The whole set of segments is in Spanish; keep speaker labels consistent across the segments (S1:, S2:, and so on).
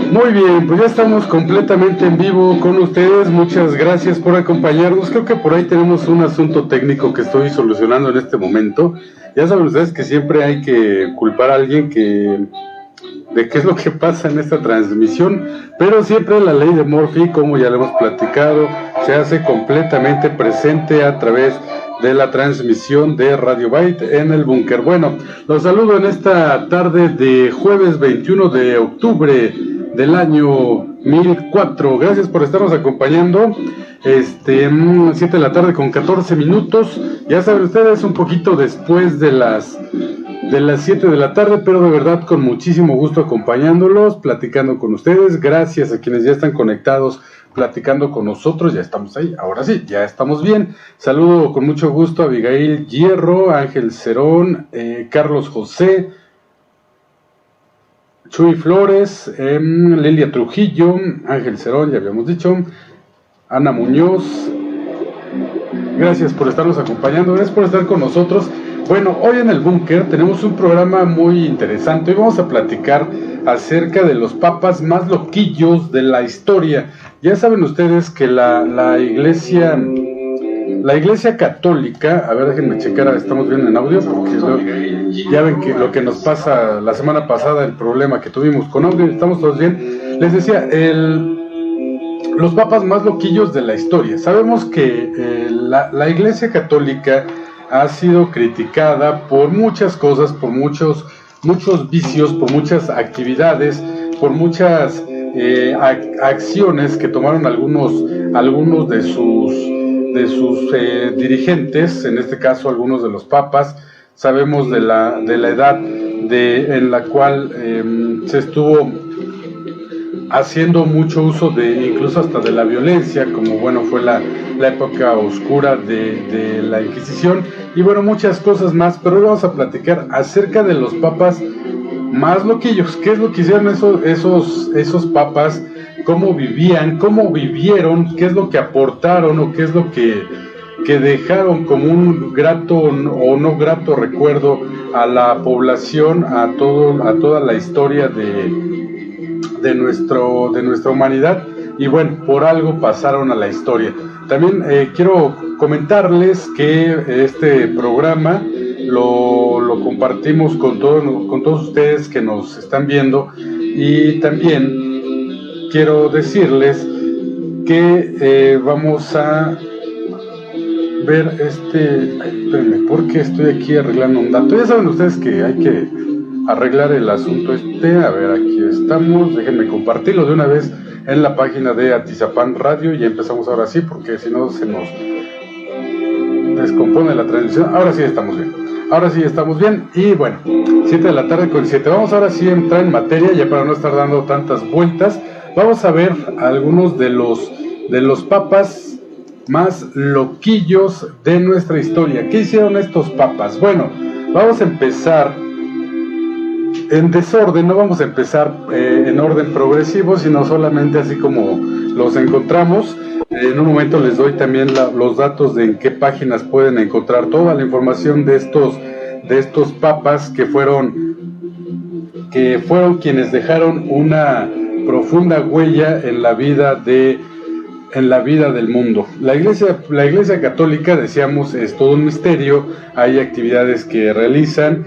S1: Muy bien, pues ya estamos completamente en vivo con ustedes. Muchas gracias por acompañarnos. Creo que por ahí tenemos un asunto técnico que estoy solucionando en este momento. Ya saben ustedes que siempre hay que culpar a alguien de qué es lo que pasa en esta transmisión, pero siempre la ley de Murphy, como ya lo hemos platicado, se hace completamente presente a través de la transmisión de Radio Byte en el búnker. Bueno, los saludo en esta tarde de jueves 21 de octubre del año 1004. Gracias por estarnos acompañando. 7 de la tarde con 14 minutos. Ya saben ustedes, un poquito después de las 7 de la tarde, pero de verdad con muchísimo gusto acompañándolos, platicando con ustedes. Gracias a quienes ya están conectados, platicando con nosotros. Ya estamos ahí, ahora sí, ya estamos bien. Saludo con mucho gusto a Abigail Hierro, Ángel Cerón, Carlos José, Chuy Flores, Lilia Trujillo, Ángel Cerón, ya habíamos dicho, Ana Muñoz. Gracias por estarnos acompañando, gracias por estar con nosotros. Bueno, hoy en el búnker tenemos un programa muy interesante. Hoy vamos a platicar acerca de los papas más loquillos de la historia. Ya saben ustedes que la iglesia católica, a ver, déjenme checar, estamos bien en audio, porque ya ven que lo que nos pasa la semana pasada, el problema que tuvimos con audio, estamos todos bien. Les decía, los papas más loquillos de la historia. Sabemos que la iglesia católica ha sido criticada por muchas cosas, por muchos vicios, por muchas actividades, por muchas acciones que tomaron algunos de sus dirigentes, en este caso algunos de los papas. Sabemos de la edad en la cual se estuvo haciendo mucho uso incluso hasta de la violencia, como bueno fue la época oscura de la Inquisición, y bueno, muchas cosas más. Pero hoy vamos a platicar acerca de los papas más loquillos. ¿Qué es lo que hicieron esos papas? ¿Cómo vivían? ¿Cómo vivieron? ¿Qué es lo que aportaron? ¿O qué es lo que dejaron como un grato o no grato recuerdo a la población, a toda la historia de nuestra humanidad? Y bueno, por algo pasaron a la historia. También quiero comentarles que este programa lo compartimos con todos ustedes que nos están viendo, y también quiero decirles que vamos a ver espérenme, porque estoy aquí arreglando un dato. Ya saben ustedes que hay que arreglar el asunto a ver, aquí estamos, déjenme compartirlo de una vez en la página de Atizapán Radio. Y empezamos ahora sí, porque si no se nos descompone la transmisión. Ahora sí estamos bien, y bueno, 7 de la tarde con 7. Vamos ahora sí a entrar en materia, ya para no estar dando tantas vueltas. Vamos a ver algunos de los papas más loquillos de nuestra historia. ¿Qué hicieron estos papas? Bueno, vamos a empezar en desorden, no vamos a empezar en orden progresivo, sino solamente así como los encontramos. En un momento les doy también los datos de en qué páginas pueden encontrar toda la información de estos papas que fueron quienes dejaron una profunda huella en la vida del mundo. La iglesia católica, decíamos, es todo un misterio. Hay actividades que realizan,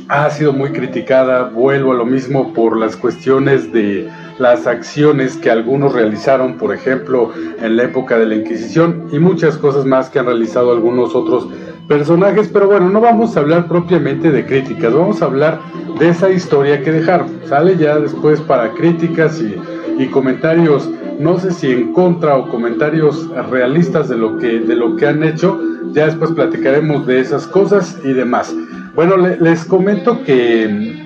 S1: ha sido muy criticada, vuelvo a lo mismo, por las cuestiones de las acciones que algunos realizaron, por ejemplo, en la época de la Inquisición, y muchas cosas más que han realizado algunos otros personajes. Pero bueno, no vamos a hablar propiamente de críticas, vamos a hablar de esa historia que dejaron. Sale ya después para críticas y comentarios, no sé si en contra o comentarios realistas de lo que han hecho. Ya después platicaremos de esas cosas y demás. Bueno, les comento que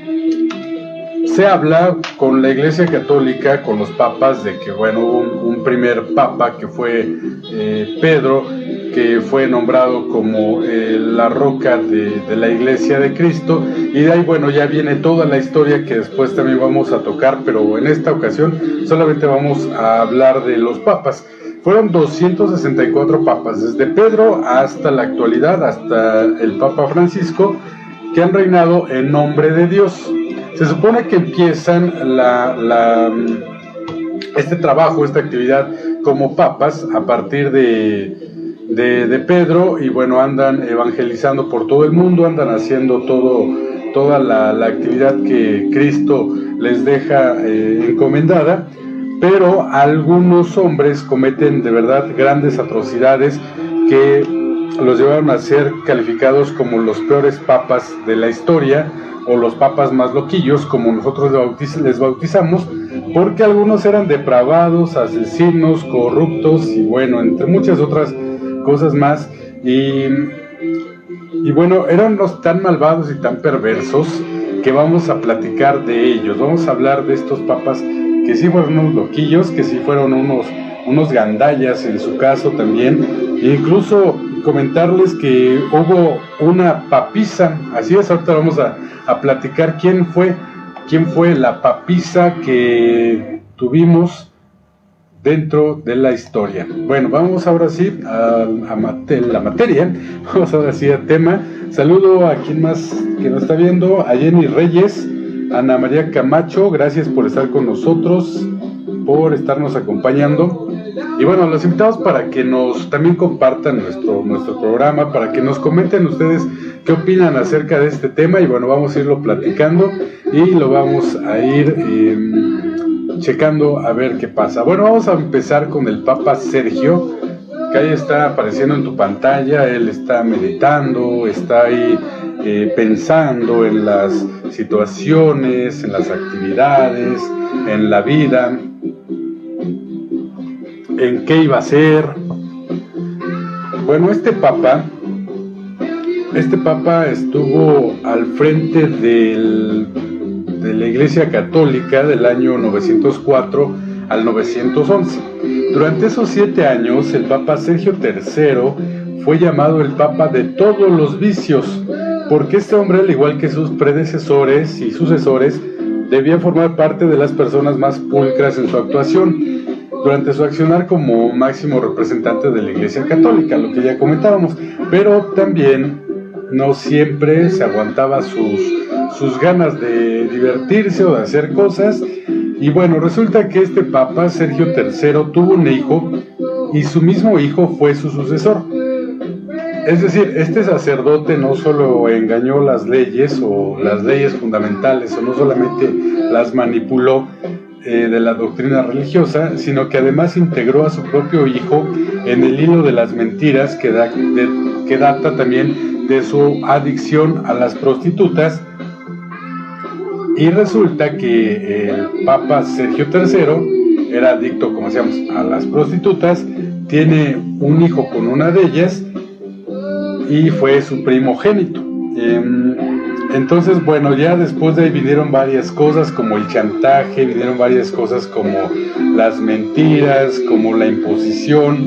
S1: se habla con la Iglesia Católica, con los papas, de que bueno, hubo un primer papa que fue Pedro, que fue nombrado como la roca de la Iglesia de Cristo, y de ahí bueno ya viene toda la historia que después también vamos a tocar, pero en esta ocasión solamente vamos a hablar de los papas. Fueron 264 papas, desde Pedro hasta la actualidad, hasta el Papa Francisco, que han reinado en nombre de Dios. Se supone que empiezan este trabajo, esta actividad como papas a partir de Pedro, y bueno, andan evangelizando por todo el mundo, andan haciendo toda la actividad que Cristo les deja encomendada, pero algunos hombres cometen de verdad grandes atrocidades que los llevaron a ser calificados como los peores papas de la historia, o los papas más loquillos, como nosotros les bautizamos, porque algunos eran depravados, asesinos, corruptos, y bueno, entre muchas otras cosas más, y bueno, eran tan malvados y tan perversos que vamos a platicar de ellos. Vamos a hablar de estos papas que sí fueron unos loquillos, que sí fueron unos gandallas en su caso también, e incluso comentarles que hubo una papisa. Así es, ahorita vamos a platicar quién fue la papisa que tuvimos dentro de la historia. Bueno, vamos ahora sí a la materia, vamos ahora sí al tema. Saludo a quien más que nos está viendo, a Jenny Reyes, Ana María Camacho, gracias por estar con nosotros, por estarnos acompañando. Y bueno, los invitamos para que nos también compartan nuestro programa, para que nos comenten ustedes qué opinan acerca de este tema, y bueno, vamos a irlo platicando y lo vamos a ir checando a ver qué pasa. Bueno, vamos a empezar con el Papa Sergio, que ahí está apareciendo en tu pantalla. Él está meditando, está ahí pensando en las situaciones, en las actividades, en la vida, en qué iba a ser. Bueno, este papa estuvo al frente de la Iglesia Católica del año 904 al 911. Durante esos 7 años, el Papa Sergio III fue llamado el Papa de todos los vicios, porque este hombre, al igual que sus predecesores y sucesores, debía formar parte de las personas más pulcras en su actuación, durante su accionar como máximo representante de la Iglesia Católica, lo que ya comentábamos, pero también no siempre se aguantaba sus ganas de divertirse o de hacer cosas. Y bueno, resulta que este Papa Sergio III tuvo un hijo, y su mismo hijo fue su sucesor. Es decir, este sacerdote no solo engañó las leyes o las leyes fundamentales, o no solamente las manipuló de la doctrina religiosa, sino que además integró a su propio hijo en el hilo de las mentiras que data también de su adicción a las prostitutas. Y resulta que el Papa Sergio III era adicto, como decíamos, a las prostitutas, tiene un hijo con una de ellas y fue su primogénito. Entonces, bueno, ya después de ahí vinieron varias cosas como el chantaje, vinieron varias cosas como las mentiras, como la imposición.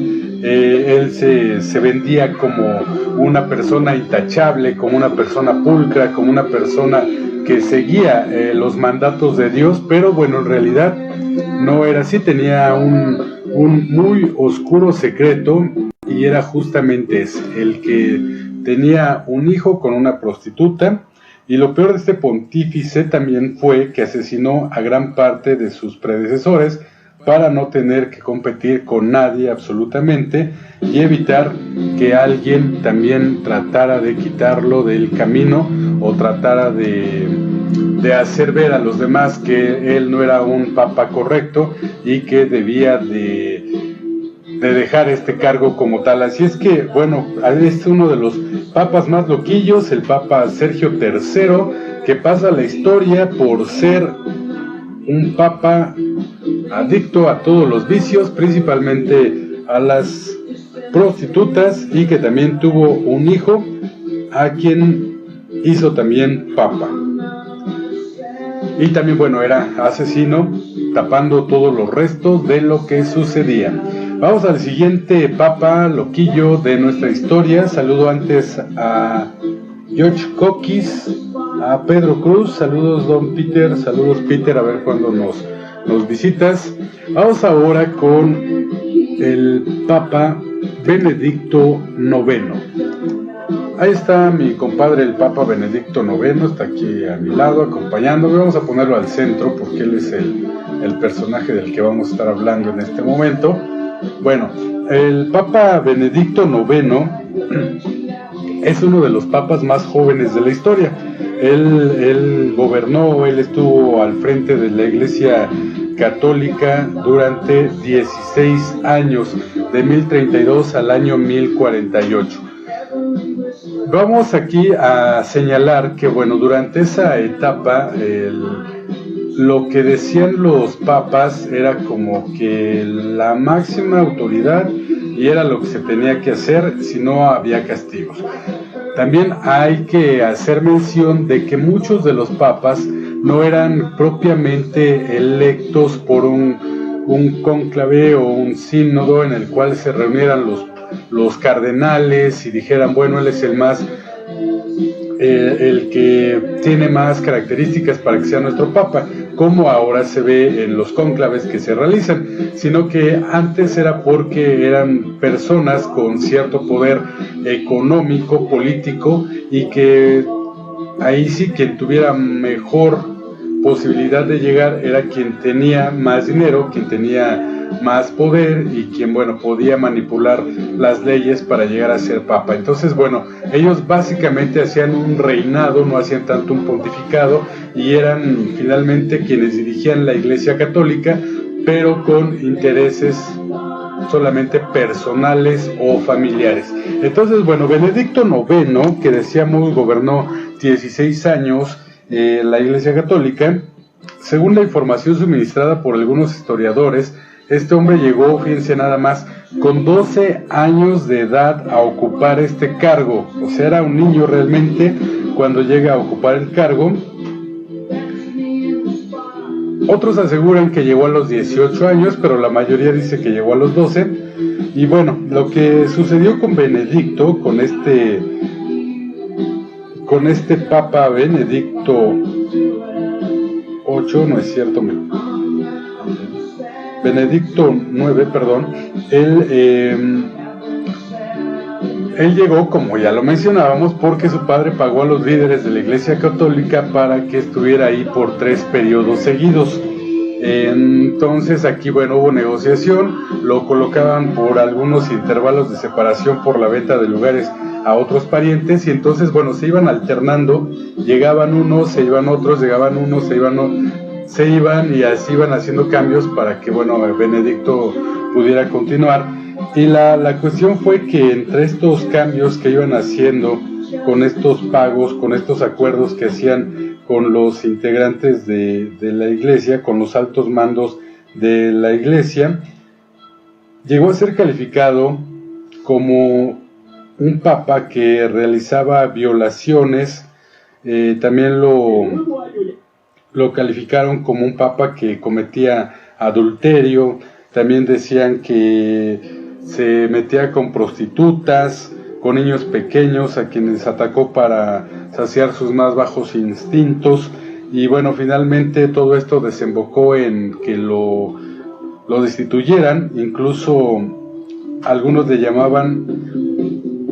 S1: Él se vendía como una persona intachable, como una persona pulcra, como una persona que seguía los mandatos de Dios, pero bueno, en realidad no era así. Tenía un muy oscuro secreto, y era justamente ese, el que tenía un hijo con una prostituta. Y lo peor de este pontífice también fue que asesinó a gran parte de sus predecesores para no tener que competir con nadie absolutamente, y evitar que alguien también tratara de quitarlo del camino, o tratara de hacer ver a los demás que él no era un papa correcto y que debía de dejar este cargo como tal. Así es que, bueno, es uno de los papas más loquillos, el Papa Sergio III, que pasa la historia por ser un papa adicto a todos los vicios, principalmente a las prostitutas, y que también tuvo un hijo a quien hizo también papa. y también, bueno, era asesino, tapando todos los restos de lo que sucedía. Vamos al siguiente papa loquillo de nuestra historia. Saludo antes a George Coquis, a Pedro Cruz. Saludos, don Peter. Saludos, Peter, a ver cuándo nos visitas. Vamos ahora con el Papa Benedicto IX. Ahí está mi compadre, el Papa Benedicto IX, está aquí a mi lado acompañándome. Vamos a ponerlo al centro porque él es el personaje del que vamos a estar hablando en este momento. Bueno, el Papa Benedicto IX es uno de los papas más jóvenes de la historia. Él gobernó, él estuvo al frente de la Iglesia Católica durante 16 años, de 1032 al año 1048. Vamos aquí a señalar que, bueno, durante esa etapa, lo que decían los papas era como que la máxima autoridad y era lo que se tenía que hacer, si no había castigos. También hay que hacer mención de que muchos de los papas no eran propiamente electos por un cónclave o un sínodo en el cual se reunieran los cardenales y dijeran, bueno, él es el que tiene más características para que sea nuestro papa, como ahora se ve en los cónclaves que se realizan, sino que antes era porque eran personas con cierto poder económico, político, y que ahí sí quien tuviera mejor posibilidad de llegar era quien tenía más dinero, quien tenía más poder y quien, bueno, podía manipular las leyes para llegar a ser papa. Entonces, bueno, ellos básicamente hacían un reinado, no hacían tanto un pontificado, y eran finalmente quienes dirigían la Iglesia Católica, pero con intereses solamente personales o familiares. Entonces, bueno, Benedicto IX, que decíamos gobernó 16 años la Iglesia Católica, según la información suministrada por algunos historiadores, este hombre llegó, fíjense nada más, con 12 años de edad a ocupar este cargo. O sea, era un niño realmente cuando llega a ocupar el cargo. Otros aseguran que llegó a los 18 años, pero la mayoría dice que llegó a los 12. Y bueno, lo que sucedió con Benedicto, con este Papa Benedicto VIII, no es cierto, Benedicto IX, perdón, él llegó, como ya lo mencionábamos, porque su padre pagó a los líderes de la Iglesia Católica para que estuviera ahí por 3 periodos seguidos. Entonces aquí, bueno, hubo negociación, lo colocaban por algunos intervalos de separación por la venta de lugares a otros parientes, y entonces, bueno, se iban alternando, llegaban unos, se iban otros, llegaban unos, se iban y así iban haciendo cambios para que, bueno, Benedicto pudiera continuar. Y la cuestión fue que entre estos cambios que iban haciendo, con estos pagos, con estos acuerdos que hacían con los integrantes de la iglesia, con los altos mandos de la iglesia, llegó a ser calificado como un papa que realizaba violaciones. También lo calificaron como un papa que cometía adulterio. También decían que se metía con prostitutas, con niños pequeños a quienes atacó para saciar sus más bajos instintos. Y bueno, finalmente todo esto desembocó en que lo destituyeran. Incluso algunos le llamaban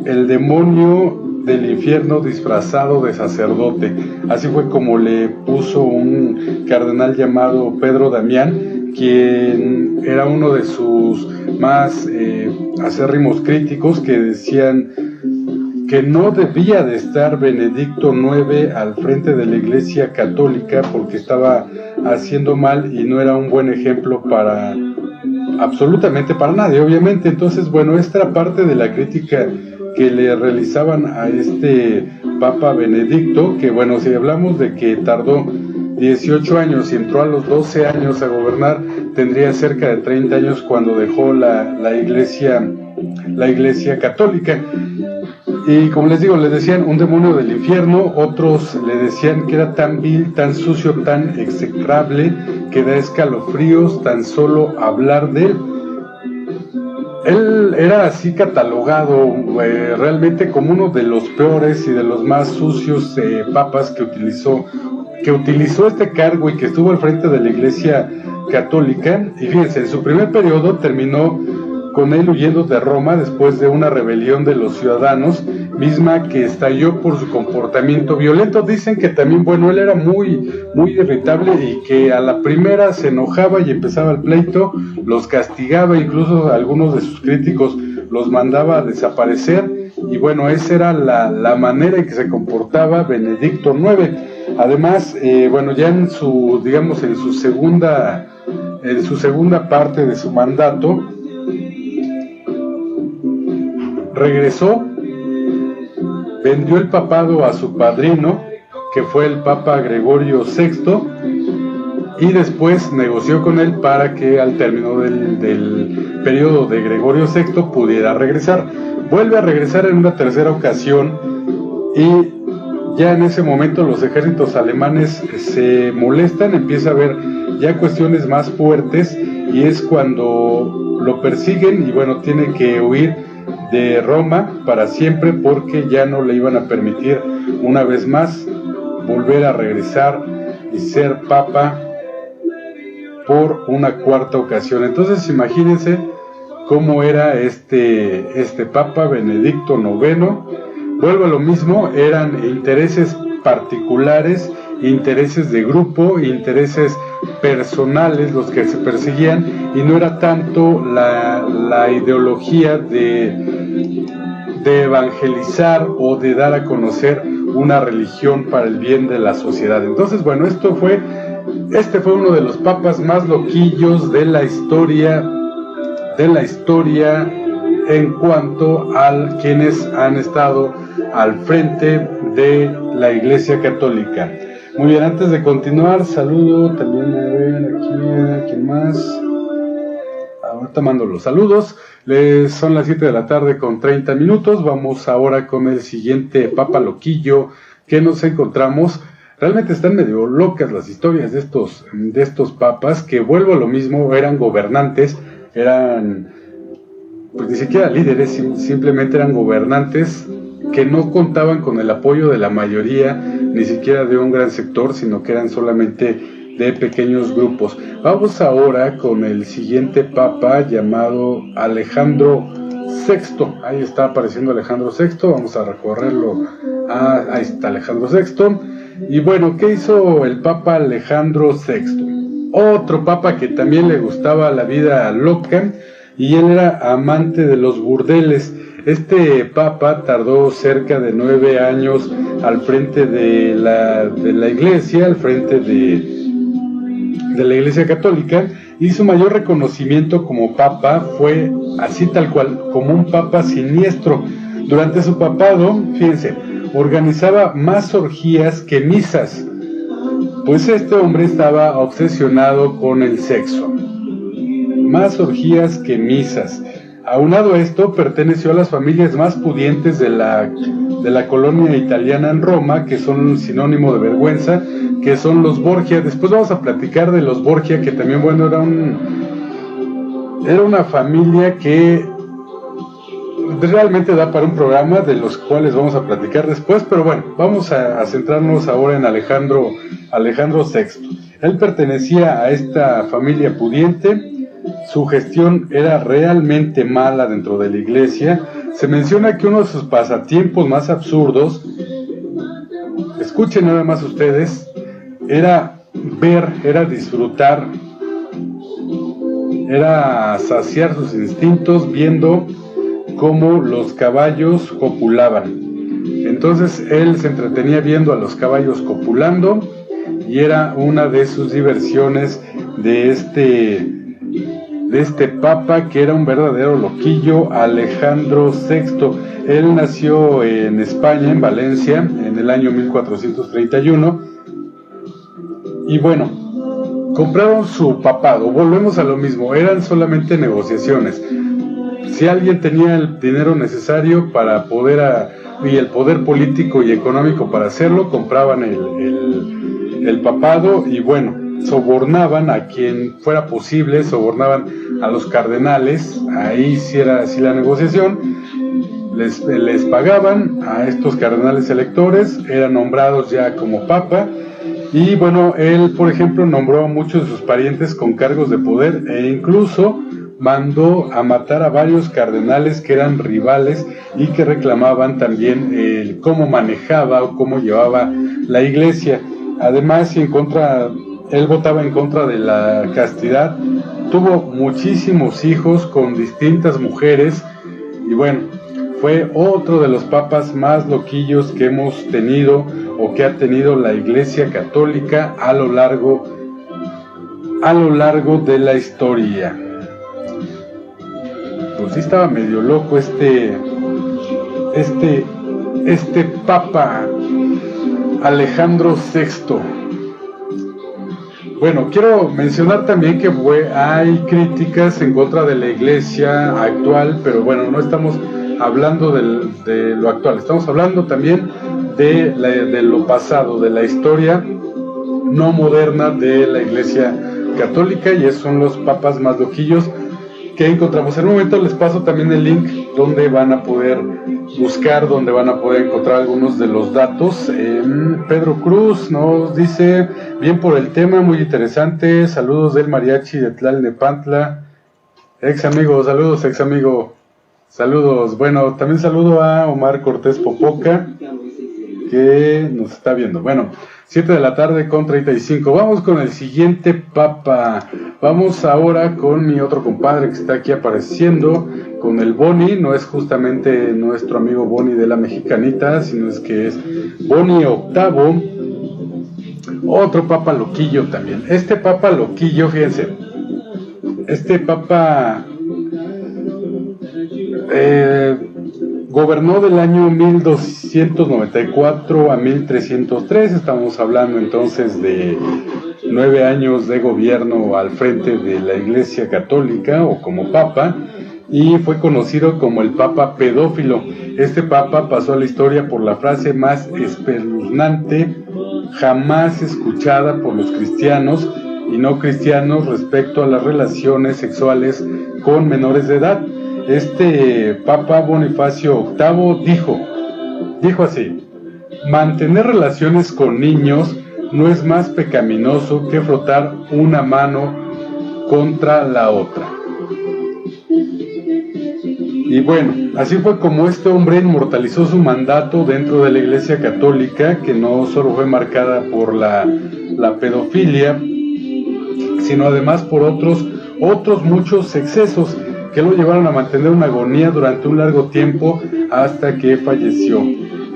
S1: el demonio del infierno disfrazado de sacerdote. Así fue como le puso un cardenal llamado Pedro Damián, quien era uno de sus más acérrimos críticos, que decían que no debía de estar Benedicto IX al frente de la Iglesia Católica porque estaba haciendo mal y no era un buen ejemplo para absolutamente para nadie, obviamente. Entonces, bueno, esta era parte de la crítica que le realizaban a este Papa Benedicto, que, bueno, si hablamos de que tardó 18 años y entró a los 12 años a gobernar, tendría cerca de 30 años cuando dejó la iglesia católica. Y como les digo, le decían un demonio del infierno, otros le decían que era tan vil, tan sucio, tan execrable, que da escalofríos tan solo hablar de él. Él era así catalogado realmente como uno de los peores y de los más sucios papas que utilizó este cargo y que estuvo al frente de la Iglesia Católica. Y fíjense, en su primer periodo terminó con él huyendo de Roma después de una rebelión de los ciudadanos, misma que estalló por su comportamiento violento. Dicen que también, bueno, él era muy irritable y que a la primera se enojaba y empezaba el pleito, los castigaba, incluso a algunos de sus críticos los mandaba a desaparecer. Y bueno, esa era la manera en que se comportaba Benedicto IX. Además, bueno, ya en su segunda parte de su mandato, regresó, vendió el papado a su padrino, que fue el Papa Gregorio VI, y después negoció con él para que al término del periodo de Gregorio VI pudiera regresar. Vuelve a regresar en una tercera ocasión y ya en ese momento los ejércitos alemanes se molestan, empieza a haber ya cuestiones más fuertes y es cuando lo persiguen y bueno, tiene que huir de Roma para siempre porque ya no le iban a permitir una vez más volver a regresar y ser papa por una cuarta ocasión. Entonces imagínense cómo era este papa Benedicto IX. Vuelvo a lo mismo, eran intereses particulares, intereses de grupo, intereses personales los que se perseguían y no era tanto la ideología de evangelizar o de dar a conocer una religión para el bien de la sociedad. Entonces, bueno, este fue uno de los papas más loquillos de la historia en cuanto a quienes han estado al frente de la Iglesia Católica. Muy bien, antes de continuar, saludo también, a ver, aquí, ¿quién más? Ahorita mando los saludos. Son las 7 de la tarde con 30 minutos. Vamos ahora con el siguiente papa loquillo que nos encontramos. Realmente están medio locas las historias de estos papas, que vuelvo a lo mismo, eran gobernantes, pues ni siquiera líderes, simplemente eran gobernantes que no contaban con el apoyo de la mayoría, ni siquiera de un gran sector, sino que eran solamente de pequeños grupos. Vamos ahora con el siguiente papa llamado Alejandro VI. Ahí está apareciendo Alejandro VI, vamos a recorrerlo. Ahí está Alejandro VI. Y bueno, ¿qué hizo el papa Alejandro VI? Otro papa que también le gustaba la vida loca, y él era amante de los burdeles. Este papa tardó cerca de 9 años al frente de la iglesia, al frente de la Iglesia Católica, y su mayor reconocimiento como papa fue así tal cual, como un papa siniestro. Durante su papado, fíjense, organizaba más orgías que misas, pues este hombre estaba obsesionado con el sexo. Más orgías que misas. Aunado a esto, perteneció a las familias más pudientes de la colonia italiana en Roma, que son un sinónimo de vergüenza, que son los Borgia. Después vamos a platicar de los Borgia, que también, bueno, era una familia que realmente da para un programa, de los cuales vamos a platicar después, pero bueno, vamos a centrarnos ahora en Alejandro VI. Él pertenecía a esta familia pudiente. Su gestión era realmente mala dentro de la iglesia. Se menciona que uno de sus pasatiempos más absurdos, escuchen nada más ustedes, era disfrutar, era saciar sus instintos viendo cómo los caballos copulaban. Entonces él se entretenía viendo a los caballos copulando y era una de sus diversiones de este papa, que era un verdadero loquillo, Alejandro VI. Él nació en España, en Valencia, en el año 1431. Y bueno, compraron su papado. Volvemos a lo mismo, eran solamente negociaciones. Si alguien tenía el dinero necesario para poder y el poder político y económico para hacerlo, compraban el papado y bueno, sobornaban a quien fuera posible, sobornaban a los cardenales, ahí sí era así la negociación, les pagaban a estos cardenales electores, eran nombrados ya como papa, y bueno, él por ejemplo nombró a muchos de sus parientes con cargos de poder e incluso mandó a matar a varios cardenales que eran rivales y que reclamaban también cómo manejaba o cómo llevaba la iglesia. Además, él votaba en contra de la castidad, tuvo muchísimos hijos con distintas mujeres y bueno, fue otro de los papas más loquillos que hemos tenido o que ha tenido la Iglesia Católica a lo largo de la historia. Pues sí estaba medio loco este Papa Alejandro VI. Bueno, quiero mencionar también que hay críticas en contra de la iglesia actual, pero bueno, no estamos hablando de lo actual, estamos hablando también de lo pasado, de la historia no moderna de la iglesia católica, y esos son los papas más loquillos que encontramos. En un momento les paso también el link donde van a poder buscar, donde van a poder encontrar algunos de los datos. Pedro Cruz nos dice, bien por el tema, muy interesante, saludos del mariachi de Tlalnepantla, ex amigo, saludos. Bueno, también saludo a Omar Cortés Popoca, que nos está viendo. Bueno, 7:35 PM. Vamos con el siguiente papa. Vamos ahora con mi otro compadre que está aquí apareciendo, con el Boni. No es justamente nuestro amigo Boni de la Mexicanita, sino es que es Boni VIII, otro papa loquillo también. Este papa loquillo, fíjense, este papa gobernó del año 1294 a 1303, estamos hablando entonces de 9 años de gobierno al frente de la Iglesia Católica o como papa, y fue conocido como el Papa pedófilo. Este papa pasó a la historia por la frase más espeluznante jamás escuchada por los cristianos y no cristianos respecto a las relaciones sexuales con menores de edad. Este Papa Bonifacio VIII dijo así: mantener relaciones con niños no es más pecaminoso que frotar una mano contra la otra. Y bueno, así fue como este hombre inmortalizó su mandato dentro de la Iglesia Católica, que no solo fue marcada por la pedofilia, sino además por otros muchos excesos que lo llevaron a mantener una agonía durante un largo tiempo hasta que falleció.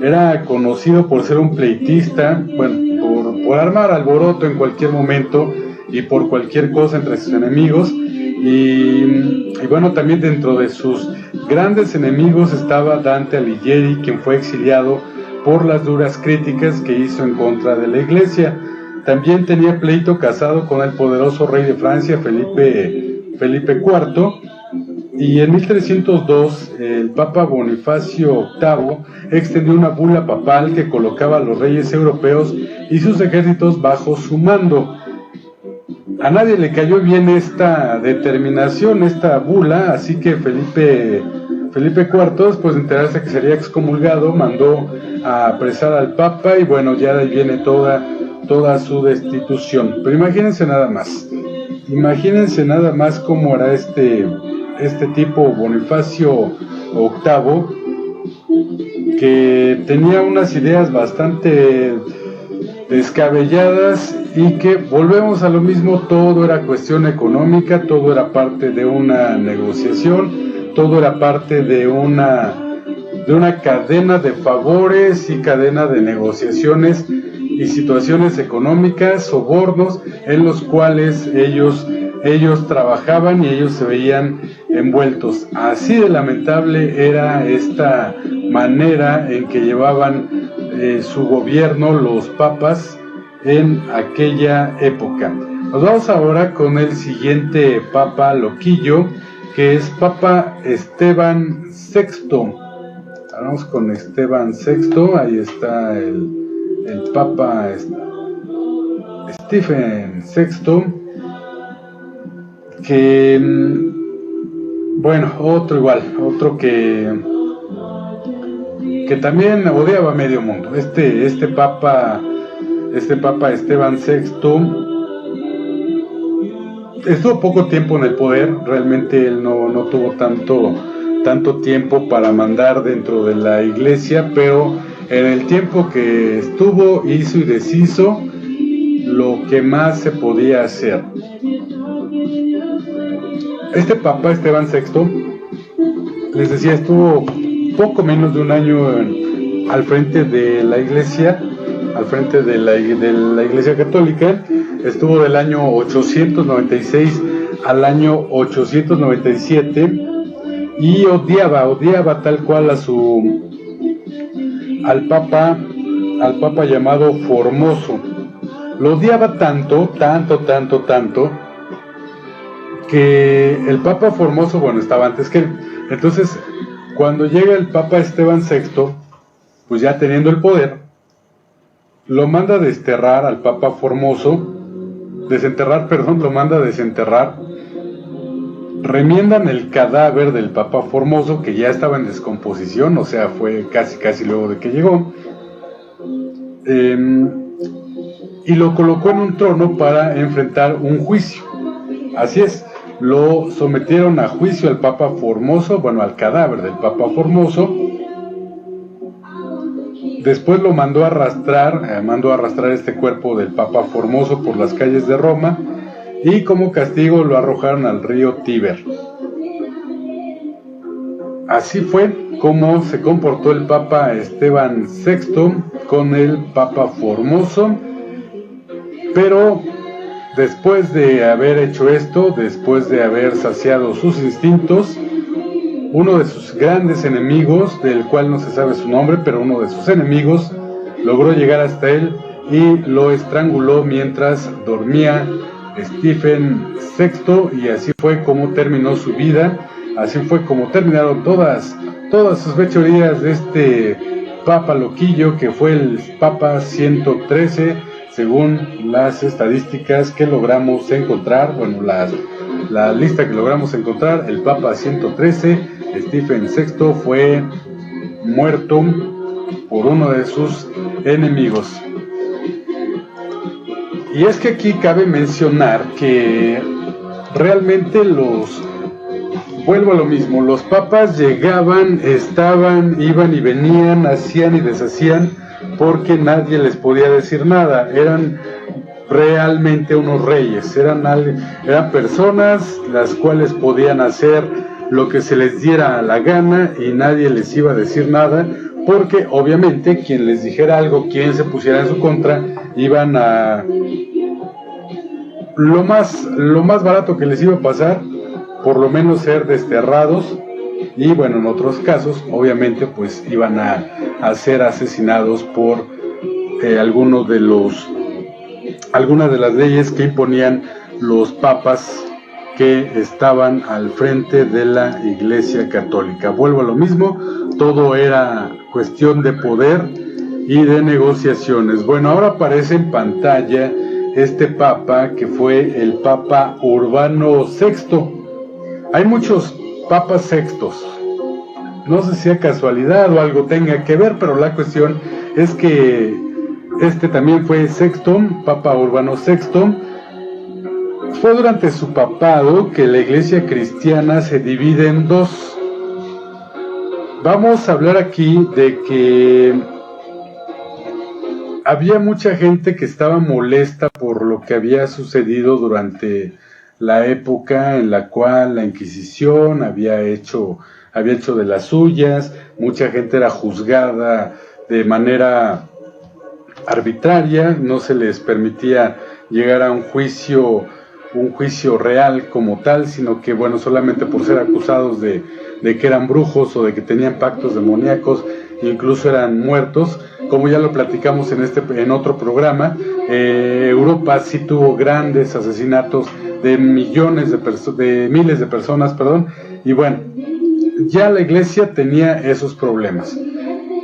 S1: Era conocido por ser un pleitista, bueno, por armar alboroto en cualquier momento y por cualquier cosa entre sus enemigos. Y bueno, también dentro de sus grandes enemigos estaba Dante Alighieri, quien fue exiliado por las duras críticas que hizo en contra de la Iglesia. También tenía pleito casado con el poderoso rey de Francia, Felipe IV, y en 1302 el Papa Bonifacio VIII extendió una bula papal que colocaba a los reyes europeos y sus ejércitos bajo su mando. A nadie le cayó bien esta determinación, esta bula, así que Felipe IV, después de enterarse que sería excomulgado, mandó a apresar al Papa, y bueno, ya de ahí viene toda su destitución. Pero imagínense nada más cómo era este tipo Bonifacio VIII, que tenía unas ideas bastante descabelladas, y que volvemos a lo mismo, todo era cuestión económica, todo era parte de una negociación, todo era parte de una cadena de favores y cadena de negociaciones y situaciones económicas, sobornos en los cuales ellos trabajaban y ellos se veían envueltos. Así de lamentable era esta manera en que llevaban su gobierno los papas en aquella época. Nos vamos ahora con el siguiente papa loquillo, que es Papa Esteban VI. Vamos con Esteban VI. Ahí está el Papa Stephen VI, que, bueno, otro que también odiaba a medio mundo. Este Papa Esteban VI estuvo poco tiempo en el poder. Realmente él no tuvo tanto tiempo para mandar dentro de la iglesia, pero en el tiempo que estuvo hizo y deshizo lo que más se podía hacer. Este Papa Esteban VI, les decía, estuvo poco menos de un año al frente de la iglesia, al frente de la iglesia católica. Estuvo del año 896 al año 897 y odiaba tal cual al Papa llamado Formoso. Lo odiaba tanto que el Papa Formoso, bueno, estaba antes que él. Entonces, cuando llega el Papa Esteban VI, pues ya teniendo el poder, lo manda a desenterrar al Papa Formoso, lo manda a desenterrar, remiendan el cadáver del Papa Formoso, que ya estaba en descomposición, o sea, fue casi luego de que llegó, y lo colocó en un trono para enfrentar un juicio. Así es, lo sometieron a juicio al Papa Formoso, bueno, al cadáver del Papa Formoso. Después lo mandó a arrastrar este cuerpo del Papa Formoso por las calles de Roma, y como castigo lo arrojaron al río Tíber. Así fue como se comportó el Papa Esteban VI con el Papa Formoso. Pero después de haber hecho esto, después de haber saciado sus instintos, uno de sus grandes enemigos, del cual no se sabe su nombre, pero uno de sus enemigos logró llegar hasta él y lo estranguló mientras dormía Stephen VI, y así fue como terminó su vida. Así fue como terminaron todas sus fechorías de este Papa loquillo, que fue el Papa 113, según las estadísticas que logramos encontrar. Bueno, la lista que logramos encontrar, el Papa 113, Stephen VI, fue muerto por uno de sus enemigos. Y es que aquí cabe mencionar que realmente vuelvo a lo mismo, los papas llegaban, estaban, iban y venían, hacían y deshacían, porque nadie les podía decir nada. Eran realmente unos reyes, eran personas las cuales podían hacer lo que se les diera la gana y nadie les iba a decir nada, porque obviamente quien les dijera algo, quien se pusiera en su contra, iban a... Lo más barato que les iba a pasar, por lo menos ser desterrados, y bueno, en otros casos, obviamente, pues iban a ser asesinados por algunas de las leyes que imponían los papas que estaban al frente de la Iglesia Católica. Vuelvo a lo mismo, todo era cuestión de poder y de negociaciones. Bueno, ahora aparece en pantalla este papa, que fue el Papa Urbano VI. Hay muchos papas sextos, no sé si a casualidad o algo tenga que ver, pero la cuestión es que este también fue sexto, Papa Urbano VI. Fue durante su papado que la iglesia cristiana se divide en dos. Vamos a hablar aquí de que había mucha gente que estaba molesta por lo que había sucedido durante la época en la cual la Inquisición había hecho de las suyas. Mucha gente era juzgada de manera arbitraria, no se les permitía llegar a un juicio real como tal, sino que, bueno, solamente por ser acusados de que eran brujos o de que tenían pactos demoníacos, incluso eran muertos. Como ya lo platicamos en otro programa, Europa sí tuvo grandes asesinatos de miles de personas, y bueno, ya la iglesia tenía esos problemas.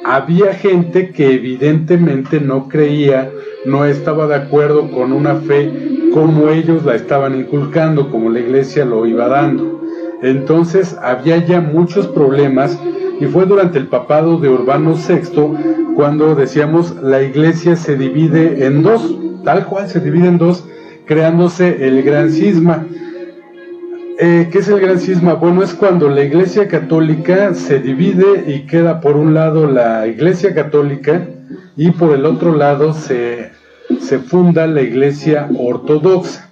S1: había gente que evidentemente no creía, no estaba de acuerdo con una fe como ellos la estaban inculcando, como la iglesia lo iba dando. Entonces había ya muchos problemas, y fue durante el papado de Urbano VI cuando decíamos la iglesia se divide en dos, tal cual se divide en dos, creándose el gran cisma. ¿Qué es el gran cisma? Bueno, es cuando la iglesia católica se divide y queda por un lado la iglesia católica y por el otro lado se funda la iglesia ortodoxa.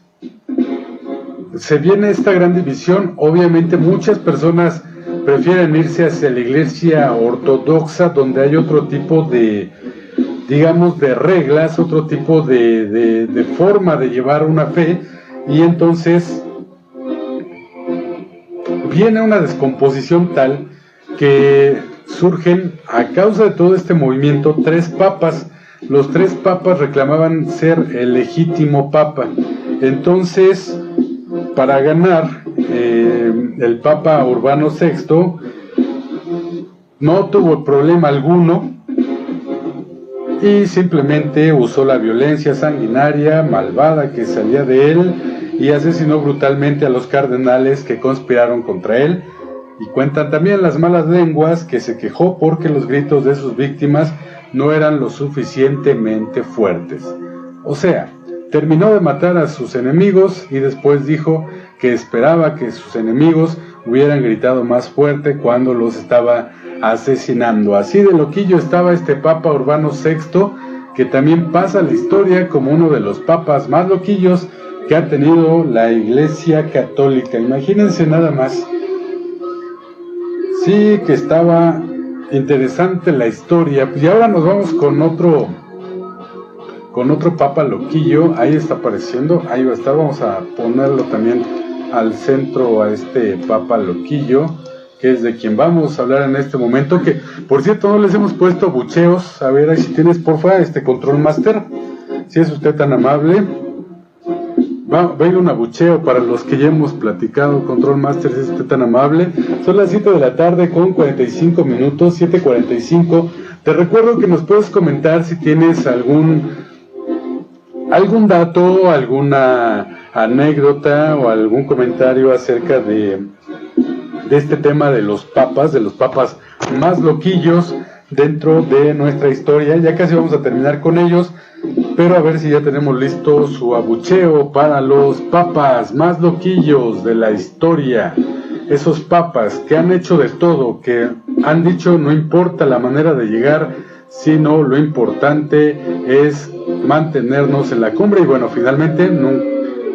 S1: Se viene esta gran división. Obviamente muchas personas prefieren irse hacia la iglesia ortodoxa, donde hay otro tipo de, digamos, de reglas, otro tipo de forma de llevar una fe, y entonces viene una descomposición tal que surgen, a causa de todo este movimiento, 3 papas. Los 3 papas reclamaban ser el legítimo papa. Entonces, para ganar, el Papa Urbano VI no tuvo problema alguno y simplemente usó la violencia sanguinaria, malvada que salía de él, y asesinó brutalmente a los cardenales que conspiraron contra él. Y cuentan también las malas lenguas que se quejó porque los gritos de sus víctimas no eran lo suficientemente fuertes. O sea, terminó de matar a sus enemigos y después dijo que esperaba que sus enemigos hubieran gritado más fuerte cuando los estaba asesinando. Así de loquillo estaba este Papa Urbano VI, que también pasa a la historia como uno de los papas más loquillos que ha tenido la Iglesia Católica. Imagínense nada más. Sí, que estaba interesante la historia. Y ahora nos vamos con otro papa loquillo. Ahí está apareciendo, ahí va a estar. Vamos a ponerlo también al centro a este papa loquillo, que es de quien vamos a hablar en este momento, que por cierto no les hemos puesto bucheos. A ver, ahí si tienes porfa Control Master, si es usted tan amable. Va a ir un abucheo para los que ya hemos platicado. Control Master, si es usted tan amable. Son las 7 de la tarde con 45 minutos, 7:45. Te recuerdo que nos puedes comentar si tienes algún dato, alguna anécdota o algún comentario acerca de este tema de los papas más loquillos dentro de nuestra historia. Ya casi vamos a terminar con ellos, pero a ver si ya tenemos listo su abucheo para los papas más loquillos de la historia. Esos papas que han hecho de todo, que han dicho no importa la manera de llegar, sino lo importante es mantenernos en la cumbre. Y bueno, finalmente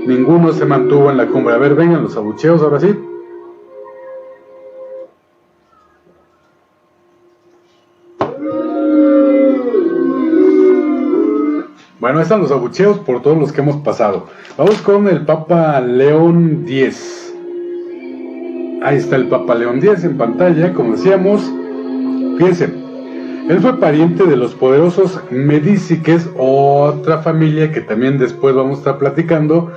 S1: ninguno se mantuvo en la cumbre. A ver, vengan los abucheos ahora sí. Bueno, están los abucheos por todos los que hemos pasado. Vamos con el Papa León X. Ahí está el Papa León X en pantalla, como decíamos. Fíjense, él fue pariente de los poderosos Medici, que es otra familia que también después vamos a estar platicando.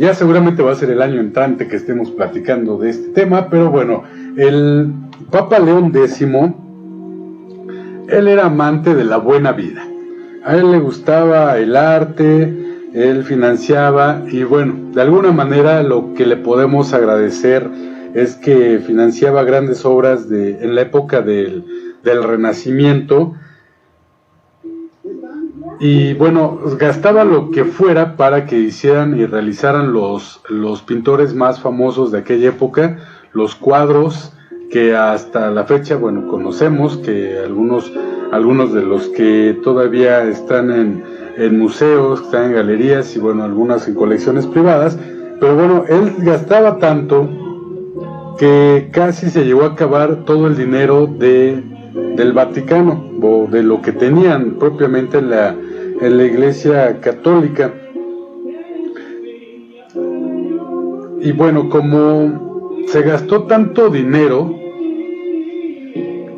S1: Ya seguramente va a ser el año entrante que estemos platicando de este tema, pero bueno, el Papa León X, él era amante de la buena vida. A él le gustaba el arte, él financiaba, y bueno, de alguna manera lo que le podemos agradecer es que financiaba grandes obras en la época del Renacimiento, y bueno, gastaba lo que fuera para que hicieran y realizaran los pintores más famosos de aquella época, los cuadros que hasta la fecha, bueno, conocemos, que algunos de los que todavía están en museos, están en galerías y bueno, algunas en colecciones privadas. Pero bueno, él gastaba tanto que casi se llegó a acabar todo el dinero del Vaticano, o de lo que tenían propiamente en la Iglesia Católica. Y bueno, como se gastó tanto dinero,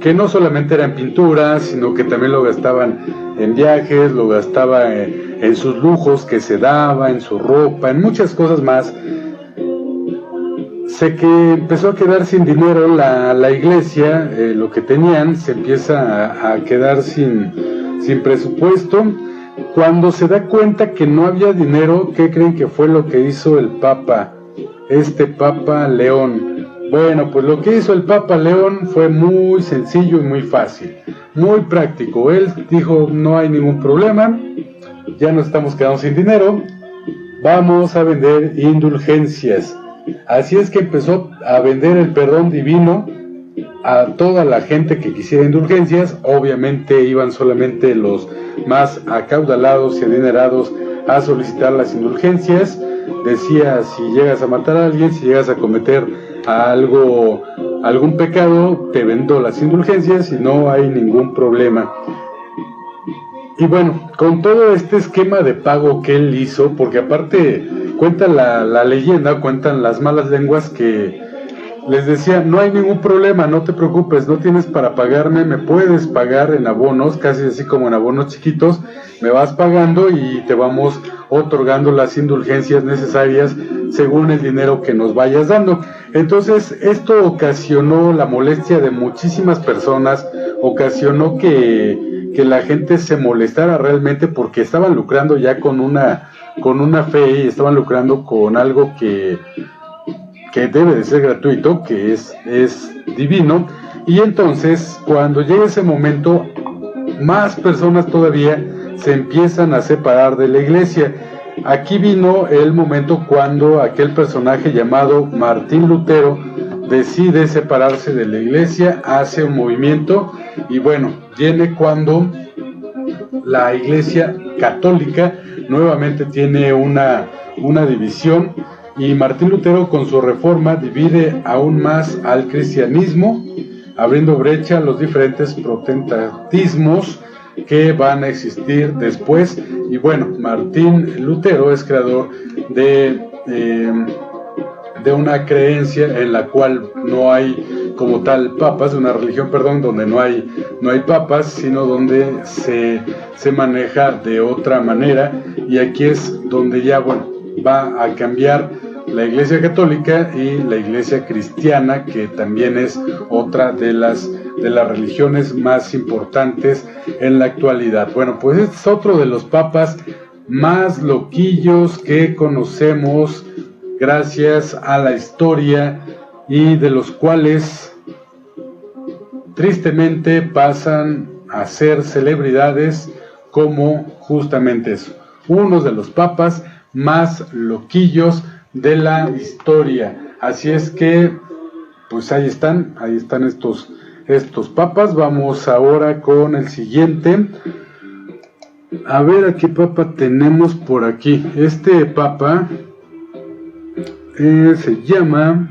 S1: que no solamente era en pinturas, sino que también lo gastaban en viajes, lo gastaba en sus lujos que se daba, en su ropa, en muchas cosas más, sé que empezó a quedar sin dinero la iglesia, lo que tenían, se empieza a quedar sin presupuesto. Cuando se da cuenta que no había dinero, ¿qué creen que fue lo que hizo el Papa? Papa León. Bueno, pues lo que hizo el Papa León fue muy sencillo y muy fácil, muy práctico. Él dijo, no hay ningún problema, ya nos estamos quedando sin dinero, vamos a vender indulgencias. Así es que empezó a vender el perdón divino a toda la gente que quisiera indulgencias. Obviamente iban solamente los más acaudalados y adinerados a solicitar las indulgencias. Decía, si llegas a matar a alguien, si llegas a cometer algún pecado, te vendo las indulgencias y no hay ningún problema. Y bueno, con todo este esquema de pago que él hizo, porque aparte cuenta la leyenda, cuentan las malas lenguas que les decía, no hay ningún problema, no te preocupes, no tienes para pagarme, me puedes pagar en abonos, casi así como en abonos chiquitos, me vas pagando y te vamos otorgando las indulgencias necesarias según el dinero que nos vayas dando. Entonces esto ocasionó la molestia de muchísimas personas, ocasionó que la gente se molestara realmente porque estaban lucrando ya con una fe y estaban lucrando con algo que debe de ser gratuito, que es divino. Y entonces cuando llega ese momento, más personas todavía se empiezan a separar de la iglesia. Aquí vino el momento cuando aquel personaje llamado Martín Lutero decide separarse de la iglesia, hace un movimiento y bueno, viene cuando la iglesia católica nuevamente tiene una división. Y Martín Lutero con su reforma divide aún más al cristianismo, abriendo brecha a los diferentes protestantismos que van a existir después. Y bueno, Martín Lutero es creador de una creencia en la cual no hay como tal papas, de una religión, perdón, donde no hay papas, sino donde se maneja de otra manera. Y aquí es donde ya, bueno, va a cambiar la iglesia católica y la iglesia cristiana, que también es otra de las religiones más importantes en la actualidad. Bueno, pues este es otro de los papas más loquillos que conocemos gracias a la historia y de los cuales tristemente pasan a ser celebridades como justamente eso, uno de los papas más loquillos de la historia. Así es que pues ahí están estos papas. Vamos ahora con el siguiente. A ver a qué papa tenemos por aquí. Este papa se llama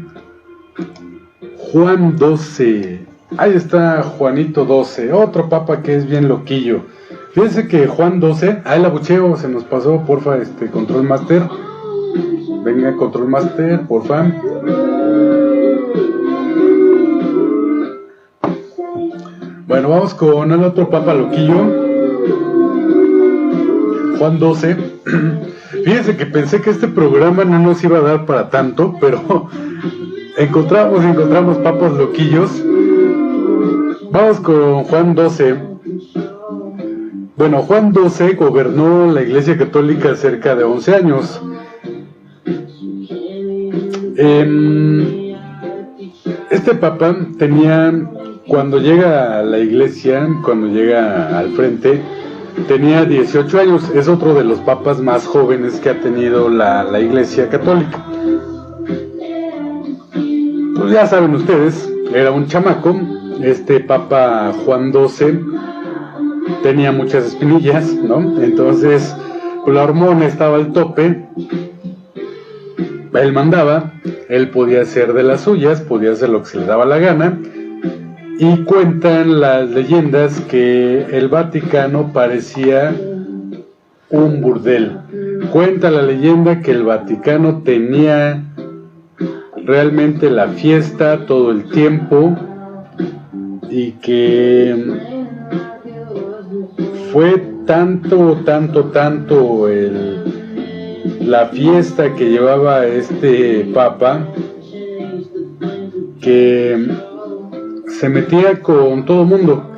S1: Juan XII. Ahí está Juanito XII, otro papa que es bien loquillo. Fíjense que Juan XII, el abucheo se nos pasó, porfa, Control Master. Venga, Control Master, porfa. Bueno, vamos con el otro papa loquillo, Juan XII. Fíjense que pensé que este programa no nos iba a dar para tanto, pero encontramos papas loquillos. Vamos con Juan XII. Bueno, Juan XII gobernó la Iglesia Católica cerca de 11 años. Este papa cuando llega a la iglesia, cuando llega al frente, tenía 18 años. Es otro de los papas más jóvenes que ha tenido la Iglesia Católica. Pues ya saben ustedes, era un chamaco. Este papa Juan XII tenía muchas espinillas, ¿no? Entonces, la hormona estaba al tope. Él mandaba, él podía hacer de las suyas, podía hacer lo que se le daba la gana. Y cuentan las leyendas que el Vaticano parecía un burdel. Cuenta la leyenda que el Vaticano tenía realmente la fiesta todo el tiempo y que fue tanto la fiesta que llevaba este papa que se metía con todo mundo,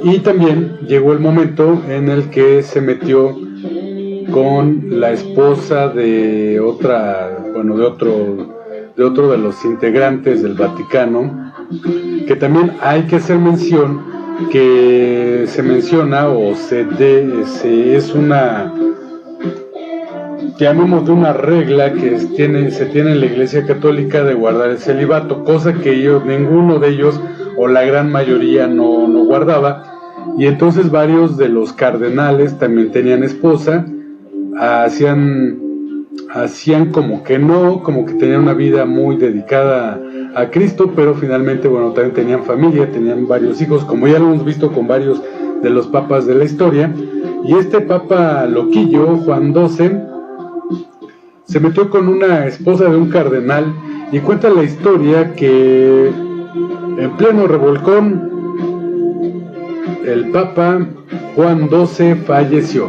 S1: y también llegó el momento en el que se metió con la esposa de otro de los integrantes del Vaticano, que también hay que hacer mención que se menciona o es una, llamemos de una regla que se tiene en la Iglesia Católica de guardar el celibato, cosa que ninguno de ellos o la gran mayoría no guardaba, y entonces varios de los cardenales también tenían esposa, hacían como que no, como que tenían una vida muy dedicada a Cristo, pero finalmente, bueno, también tenían familia, tenían varios hijos, como ya lo hemos visto con varios de los papas de la historia. Y este papa loquillo, Juan XII, se metió con una esposa de un cardenal, y cuenta la historia que en pleno revolcón el papa Juan XII falleció,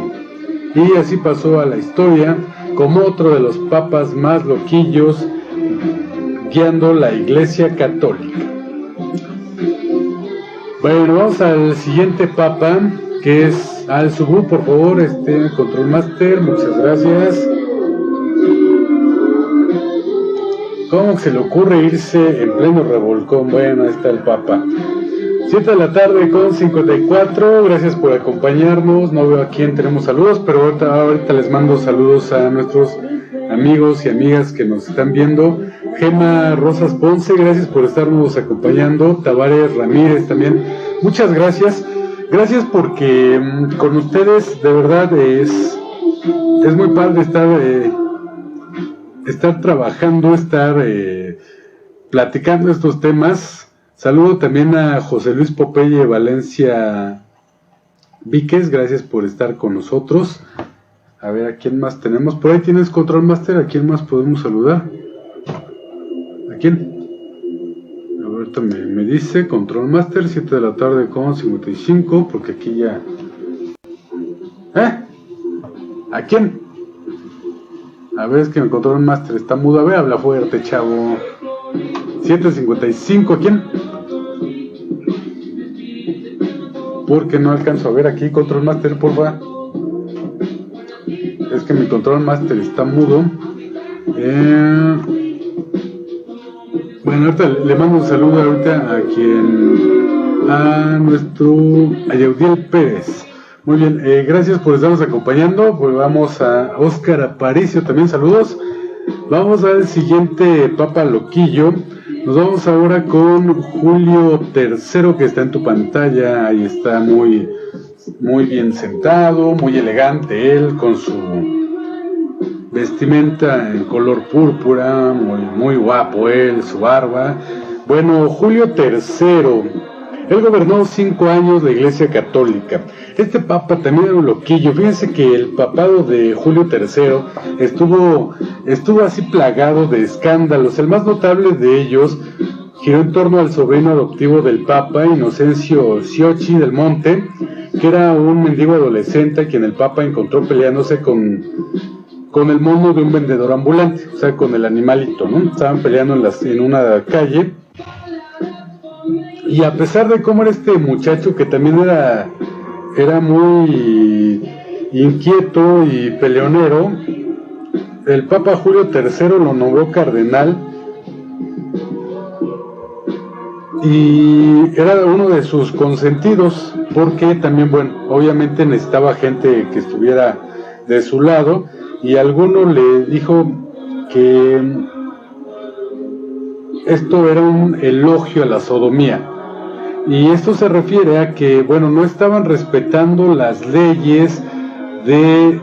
S1: y así pasó a la historia como otro de los papas más loquillos guiando la Iglesia Católica. Bueno, vamos al siguiente papa, que es Al Subu, por favor, Control Master, muchas gracias. ¿Cómo se le ocurre irse en pleno revolcón? Bueno, ahí está el papa. 7 de la tarde con 54, gracias por acompañarnos. No veo a quién tenemos saludos, pero ahorita les mando saludos a nuestros amigos y amigas que nos están viendo. Gema Rosas Ponce, gracias por estarnos acompañando. Tavares Ramírez también, muchas gracias. Gracias porque con ustedes de verdad es muy padre estar trabajando, estar platicando estos temas. Saludo también a José Luis Popeye Valencia Víquez, gracias por estar con nosotros. A ver, ¿a quién más tenemos? Por ahí tienes Control Master, ¿a quién más podemos saludar? ¿A quién? Ahorita me dice Control Master, 7 de la tarde con 55, porque aquí ya... ¿A quién? A ver, es que mi Control Master está mudo. A ver, habla fuerte, chavo. 7:55, ¿a quién? Porque no alcanzo a ver aquí, Control Master, porfa. Es que mi Control Master está mudo. Bueno, ahorita le mando un saludo ahorita a Yaudiel Pérez. Muy bien, gracias por estarnos acompañando. Pues vamos a Óscar Aparicio, también saludos. Vamos al siguiente papa loquillo. Nos vamos ahora con Julio III, que está en tu pantalla. Ahí está muy bien sentado, muy elegante él, con su vestimenta en color púrpura, muy guapo él, su barba. Bueno, Julio III, él gobernó 5 años la Iglesia Católica. Este papa también era un loquillo. Fíjense que el papado de Julio III estuvo así plagado de escándalos. El más notable de ellos giró en torno al sobrino adoptivo del papa, Inocencio Sciocchi del Monte, que era un mendigo adolescente a quien el papa encontró peleándose con el mono de un vendedor ambulante, o sea, con el animalito, ¿no? Estaban peleando en una calle. Y a pesar de cómo era este muchacho, que también era muy inquieto y peleonero, el Papa Julio III lo nombró cardenal y era uno de sus consentidos, porque también, bueno, obviamente necesitaba gente que estuviera de su lado, y alguno le dijo que esto era un elogio a la sodomía. Y esto se refiere a que, bueno, no estaban respetando las leyes de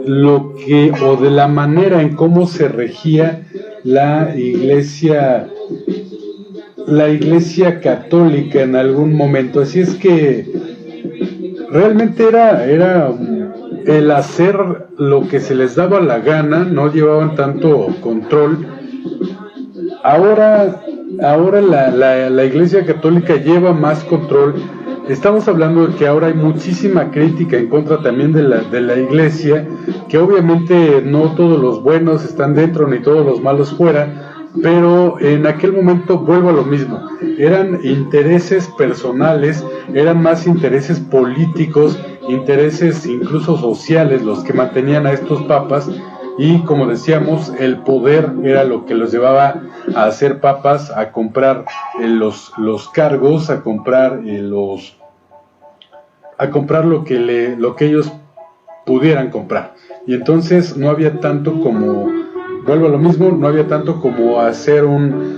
S1: lo que, o de la manera en cómo se regía la iglesia católica en algún momento. Así es que realmente era el hacer lo que se les daba la gana, no llevaban tanto control. Ahora la Iglesia Católica lleva más control. Estamos hablando de que ahora hay muchísima crítica en contra también de la Iglesia, que obviamente no todos los buenos están dentro ni todos los malos fuera, pero en aquel momento vuelvo a lo mismo, eran intereses personales, eran más intereses políticos, intereses incluso sociales los que mantenían a estos papas, y como decíamos, el poder era lo que los llevaba a ser papas, a comprar los cargos, a comprar lo que ellos pudieran comprar. Y entonces no había tanto como, vuelvo a lo mismo, no había tanto como hacer una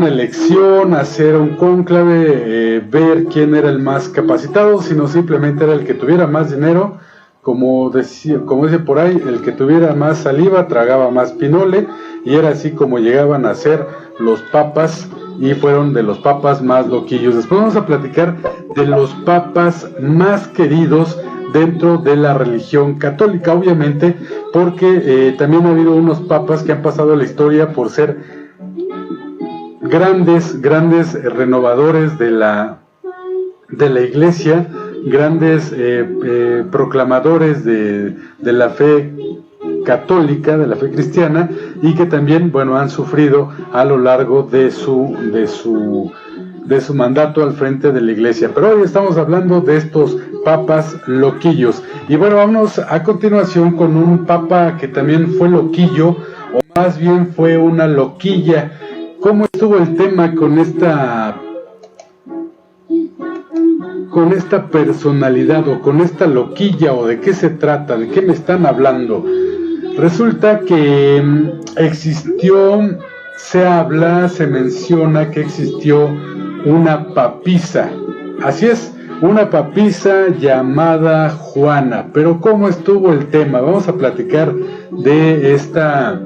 S1: elección, hacer un cónclave, ver quién era el más capacitado, sino simplemente era el que tuviera más dinero. Como dice por ahí, el que tuviera más saliva tragaba más pinole, y era así como llegaban a ser los papas, y fueron de los papas más loquillos. Después vamos a platicar de los papas más queridos dentro de la religión católica, obviamente, porque también ha habido unos papas que han pasado la historia por ser grandes renovadores de la iglesia, grandes proclamadores de la fe católica, de la fe cristiana, y que también, bueno, han sufrido a lo largo de su mandato al frente de la iglesia. Pero hoy estamos hablando de estos papas loquillos. Y bueno, vamos a continuación con un papa que también fue loquillo, o más bien fue una loquilla. ¿Cómo estuvo el tema con esta personalidad, o con esta loquilla, o de qué se trata, de qué me están hablando? Resulta que se menciona que existió una papisa, así es, una papisa llamada Juana. Pero ¿cómo estuvo el tema? Vamos a platicar de esta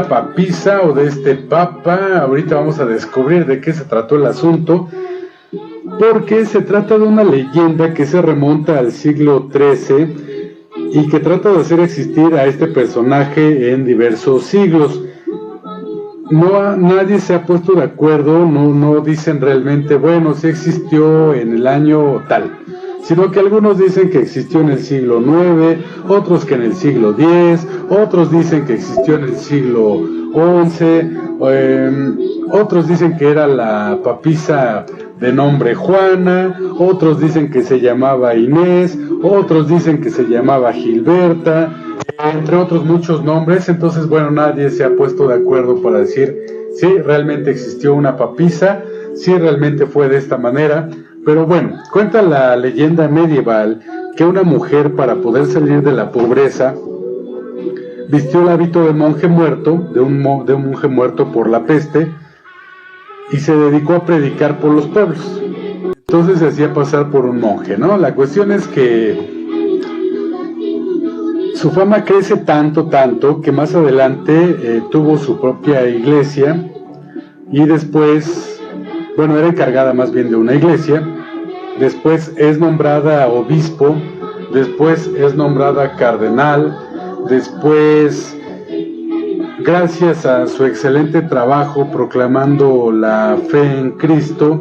S1: papisa o de este papa. Ahorita vamos a descubrir de qué se trató el asunto, porque se trata de una leyenda que se remonta al siglo XIII y que trata de hacer existir a este personaje en diversos siglos. Nadie se ha puesto de acuerdo, no dicen realmente, bueno, sí existió en el año tal, sino que algunos dicen que existió en el siglo IX, otros que en el siglo X, otros dicen que existió en el siglo XI, otros dicen que era la papisa de nombre Juana, otros dicen que se llamaba Inés, otros dicen que se llamaba Gilberta, entre otros muchos nombres. Entonces, bueno, nadie se ha puesto de acuerdo para decir si realmente existió una papisa, si realmente fue de esta manera. Pero bueno, cuenta la leyenda medieval que una mujer, para poder salir de la pobreza, vistió el hábito de monje muerto, de un monje muerto por la peste, y se dedicó a predicar por los pueblos. Entonces se hacía pasar por un monje, ¿no? La cuestión es que su fama crece tanto, que más adelante tuvo su propia iglesia, y después, bueno, era encargada más bien de una iglesia. Después es nombrada obispo, después es nombrada cardenal, después, gracias a su excelente trabajo proclamando la fe en Cristo,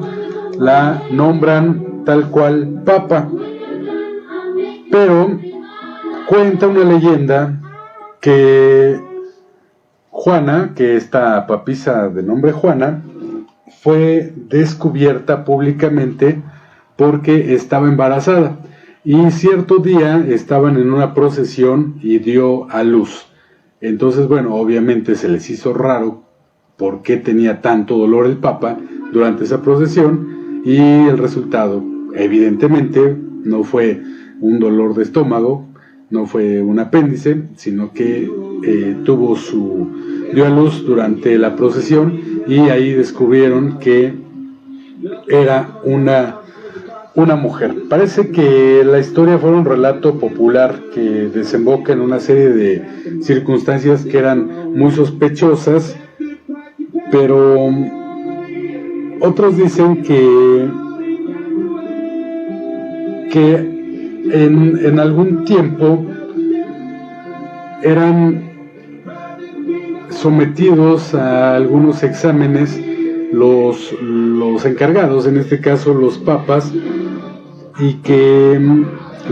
S1: la nombran tal cual papa. Pero cuenta una leyenda que Juana, que esta papisa de nombre Juana, fue descubierta públicamente porque estaba embarazada, y cierto día estaban en una procesión y dio a luz. Entonces, bueno, obviamente se les hizo raro por qué tenía tanto dolor el papa durante esa procesión, y el resultado evidentemente no fue un dolor de estómago, no fue un apéndice, sino que dio a luz durante la procesión, y ahí descubrieron que era una mujer. Parece que la historia fue un relato popular que desemboca en una serie de circunstancias que eran muy sospechosas, pero otros dicen que en algún tiempo eran sometidos a algunos exámenes los encargados, en este caso los papas, y que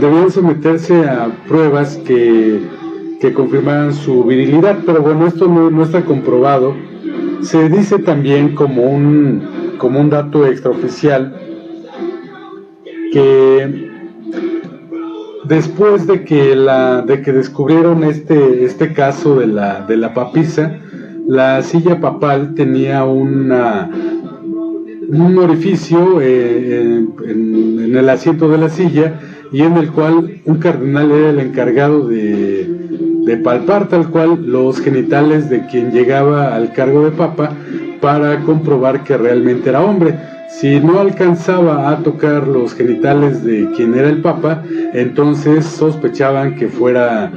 S1: debían someterse a pruebas que que confirmaran su virilidad, pero bueno, esto no está comprobado. Se dice también como un dato extraoficial que después de que descubrieron este caso de la papisa, la silla papal tenía un orificio en el asiento de la silla, y en el cual un cardenal era el encargado de palpar tal cual los genitales de quien llegaba al cargo de papa para comprobar que realmente era hombre. Si no alcanzaba a tocar los genitales de quien era el papa, entonces sospechaban que fuera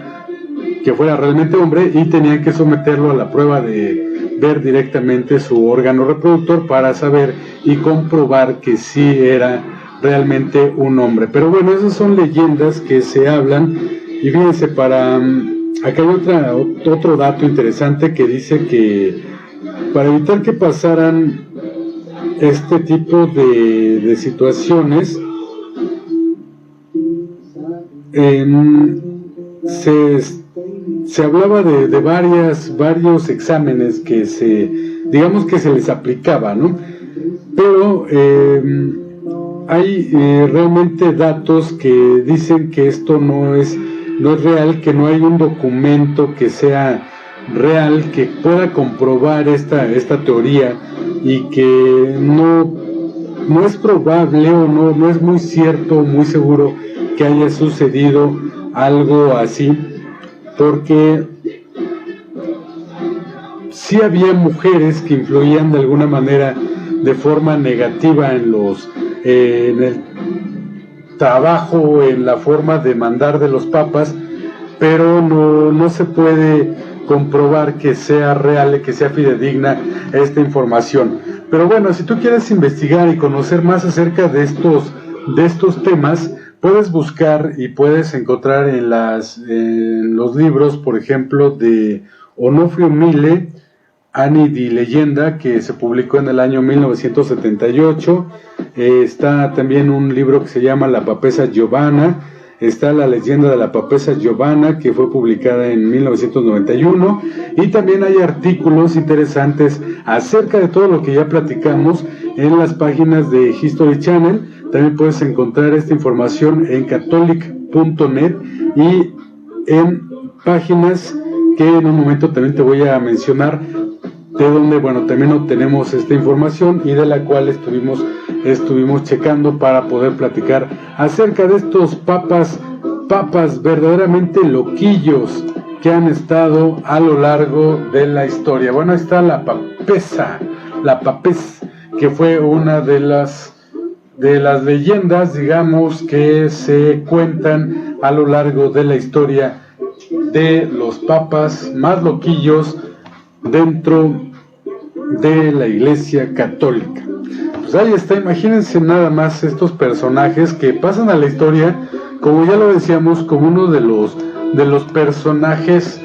S1: realmente hombre, y tenían que someterlo a la prueba de ver directamente su órgano reproductor para saber y comprobar que sí era realmente un hombre. Pero bueno, esas son leyendas que se hablan. Y fíjense, acá hay otro dato interesante que dice que para evitar que pasaran este tipo de situaciones, se hablaba de varios exámenes que se les aplicaba, ¿no? Pero hay realmente datos que dicen que esto no es real, que no hay un documento que sea real que pueda comprobar esta teoría, y que no es probable, o no es muy cierto, muy seguro que haya sucedido algo así, porque sí había mujeres que influían de alguna manera de forma negativa en el trabajo, en la forma de mandar de los papas, pero no se puede comprobar que sea real, que sea fidedigna esta información. Pero bueno, si tú quieres investigar y conocer más acerca de estos temas, puedes buscar y puedes encontrar en los libros, por ejemplo, de Onofrio Mille, Ani di Leyenda, que se publicó en el año 1978. Está también un libro que se llama La Papessa Giovanna. Está La Leyenda de la Papessa Giovanna, que fue publicada en 1991, y también hay artículos interesantes acerca de todo lo que ya platicamos en las páginas de History Channel. También puedes encontrar esta información en catholic.net y en páginas que en un momento también te voy a mencionar, de donde, bueno, también obtenemos esta información y de la cual estuvimos checando para poder platicar acerca de estos papas verdaderamente loquillos que han estado a lo largo de la historia. Bueno, ahí está la papesa, que fue una de las leyendas, digamos, que se cuentan a lo largo de la historia de los papas más loquillos dentro de la Iglesia Católica. Pues ahí está, imagínense nada más estos personajes que pasan a la historia, como ya lo decíamos, como uno de los personajes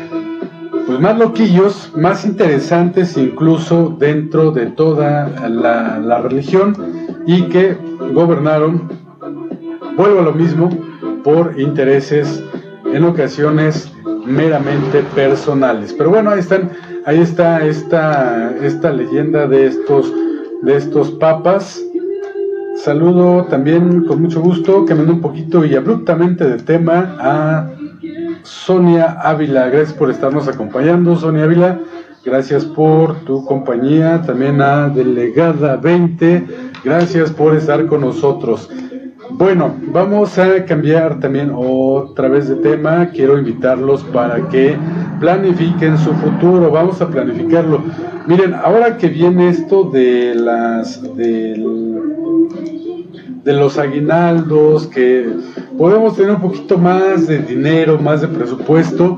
S1: pues más loquillos, más interesantes incluso dentro de toda la religión, y que gobernaron, vuelvo a lo mismo, por intereses en ocasiones meramente personales. Pero bueno, ahí está esta leyenda de estos papas. Saludo también con mucho gusto, cambiando un poquito y abruptamente de tema, a Sonia Ávila. Gracias por estarnos acompañando, Sonia Ávila. Gracias por tu compañía. También a Delegada 20. Gracias por estar con nosotros. Bueno, vamos a cambiar también otra vez de tema. Quiero invitarlos para que planifiquen su futuro. Vamos a planificarlo. Miren, ahora que viene esto de los aguinaldos, que podemos tener un poquito más de dinero, más de presupuesto,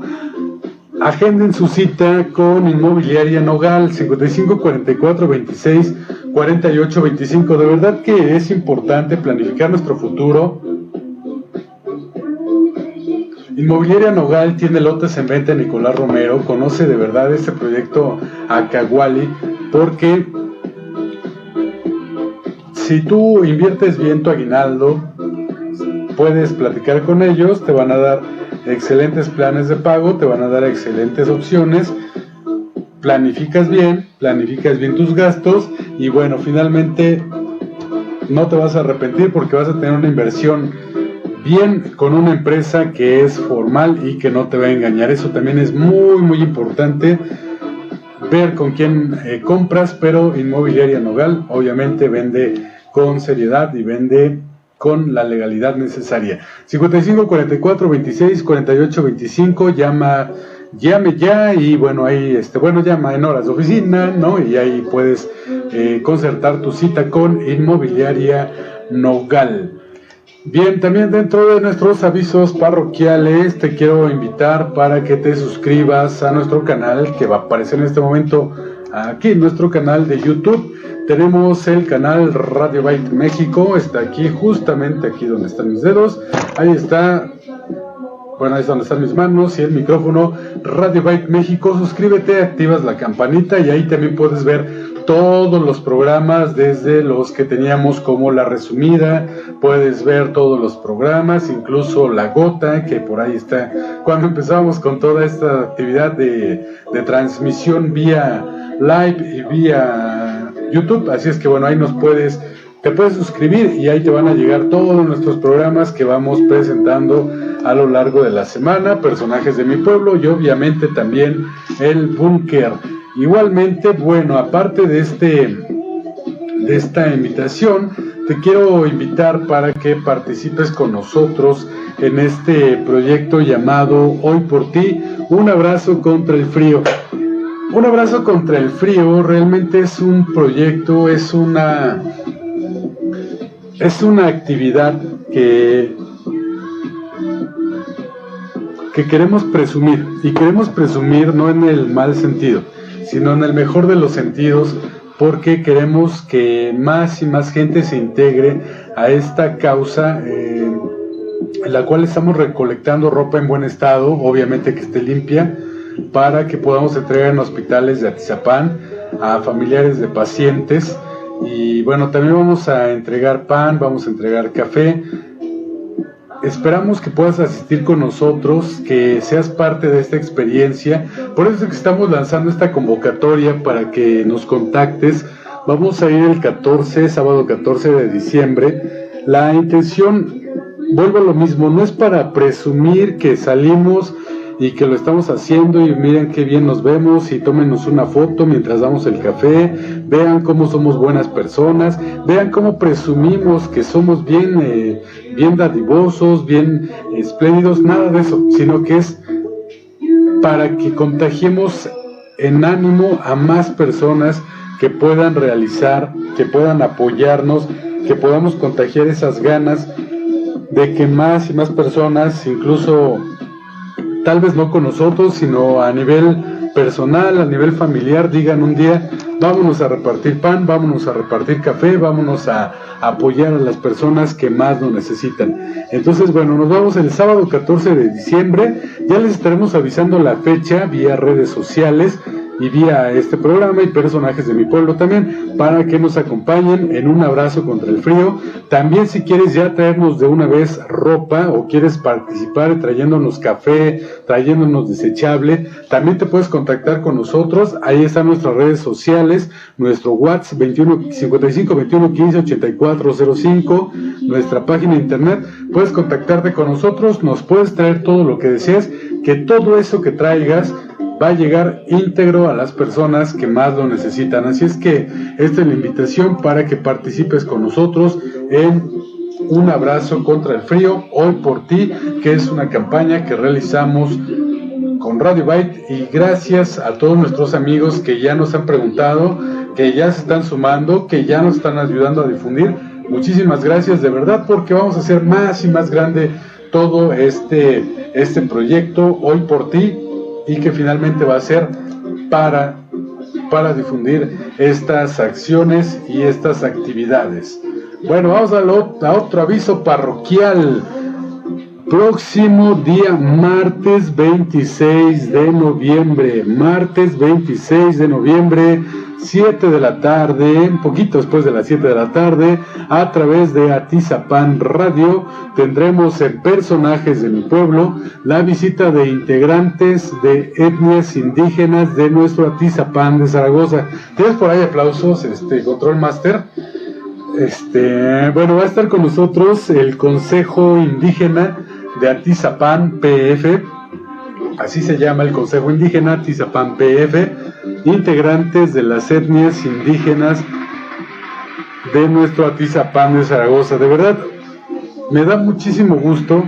S1: agenden su cita con Inmobiliaria Nogal, 55 44 26 48 25. De verdad que es importante planificar nuestro futuro. Inmobiliaria Nogal tiene lotes en venta en Nicolás Romero. Conoce de verdad este proyecto Acahuali, porque si tú inviertes bien tu aguinaldo, puedes platicar con ellos, te van a dar excelentes planes de pago, te van a dar excelentes opciones. Planificas bien tus gastos y bueno, finalmente no te vas a arrepentir porque vas a tener una inversión bien con una empresa que es formal y que no te va a engañar. Eso también es muy muy importante, ver con quién compras, pero Inmobiliaria Nogal obviamente vende con seriedad y vende con la legalidad necesaria. 55 44 26 48 25, llame ya y bueno, ahí llama en horas de oficina, ¿no? Y ahí puedes concertar tu cita con Inmobiliaria Nogal. Bien, también dentro de nuestros avisos parroquiales te quiero invitar para que te suscribas a nuestro canal que va a aparecer en este momento aquí en nuestro canal de YouTube. Tenemos el canal Radio Byte México, está aquí, justamente aquí donde están mis dedos, ahí está. Bueno, ahí es donde están mis manos y el micrófono, Radio Byte México. Suscríbete, activas la campanita y ahí también puedes ver todos los programas, desde los que teníamos como La Resumida, puedes ver todos los programas, incluso La Gota, que por ahí está, cuando empezamos con toda esta actividad de transmisión vía live y vía YouTube. Así es que bueno, ahí te puedes suscribir y ahí te van a llegar todos nuestros programas que vamos presentando a lo largo de la semana, Personajes de mi Pueblo y obviamente también El Búnker. Igualmente, bueno, aparte de esta invitación, te quiero invitar para que participes con nosotros en este proyecto llamado Hoy por Ti, un abrazo contra el frío. Un abrazo contra el frío realmente es un proyecto, es una actividad que queremos presumir, y queremos presumir no en el mal sentido, sino en el mejor de los sentidos, porque queremos que más y más gente se integre a esta causa en la cual estamos recolectando ropa en buen estado, obviamente que esté limpia, para que podamos entregar en hospitales de Atizapán a familiares de pacientes. Y bueno, también vamos a entregar pan, vamos a entregar café. Esperamos que puedas asistir con nosotros, que seas parte de esta experiencia. Por eso es que estamos lanzando esta convocatoria para que nos contactes. Vamos a ir el sábado 14 de diciembre. La intención, vuelvo a lo mismo, no es para presumir que salimos y que lo estamos haciendo y miren qué bien nos vemos y tómenos una foto mientras damos el café, vean cómo somos buenas personas, vean cómo presumimos que somos bien dadivosos, bien espléndidos, nada de eso, sino que es para que contagiemos en ánimo a más personas que puedan realizar, que puedan apoyarnos, que podamos contagiar esas ganas de que más y más personas, incluso tal vez no con nosotros, sino a nivel personal, a nivel familiar, digan un día, vámonos a repartir pan, vámonos a repartir café, vámonos a apoyar a las personas que más lo necesitan. Entonces, bueno, nos vamos el sábado 14 de diciembre, ya les estaremos avisando la fecha vía redes sociales y vía este programa y Personajes de mi Pueblo también, para que nos acompañen en un abrazo contra el frío. También si quieres ya traernos de una vez ropa o quieres participar trayéndonos café, trayéndonos desechable, también te puedes contactar con nosotros. Ahí están nuestras redes sociales, nuestro WhatsApp 55 21 15 84 05, nuestra página de internet. Puedes contactarte con nosotros, nos puedes traer todo lo que desees, que todo eso que traigas va a llegar íntegro a las personas que más lo necesitan. Así es que esta es la invitación para que participes con nosotros en Un Abrazo contra el Frío, Hoy por Ti, que es una campaña que realizamos con Radio Byte, y gracias a todos nuestros amigos que ya nos han preguntado, que ya se están sumando, que ya nos están ayudando a difundir. Muchísimas gracias de verdad, porque vamos a hacer más y más grande todo este proyecto Hoy por Ti, y que finalmente va a ser para difundir estas acciones y estas actividades. Bueno, vamos a otro aviso parroquial. Próximo día, martes 26 de noviembre, 7 de la tarde, un poquito después de las 7 de la tarde, a través de Atizapán Radio, tendremos en Personajes de mi Pueblo la visita de integrantes de etnias indígenas de nuestro Atizapán de Zaragoza. ¿Tienes por ahí aplausos, Control Master? Bueno, va a estar con nosotros el Consejo Indígena de Atizapán PF, así se llama el Consejo Indígena Atizapán PF, integrantes de las etnias indígenas de nuestro Atizapán de Zaragoza. De verdad, me da muchísimo gusto,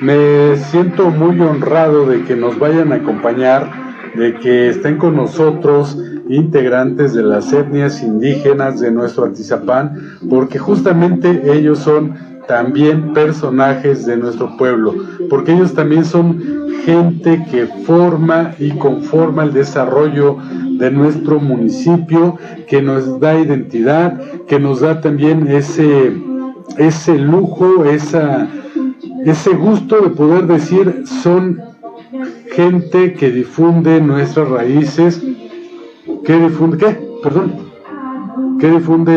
S1: me siento muy honrado de que nos vayan a acompañar, de que estén con nosotros integrantes de las etnias indígenas de nuestro Atizapán, porque justamente ellos son también personajes de nuestro pueblo, porque ellos también son gente que forma y conforma el desarrollo de nuestro municipio, que nos da identidad, que nos da también ese lujo, ese gusto de poder decir, son gente que difunde nuestras raíces, que difunde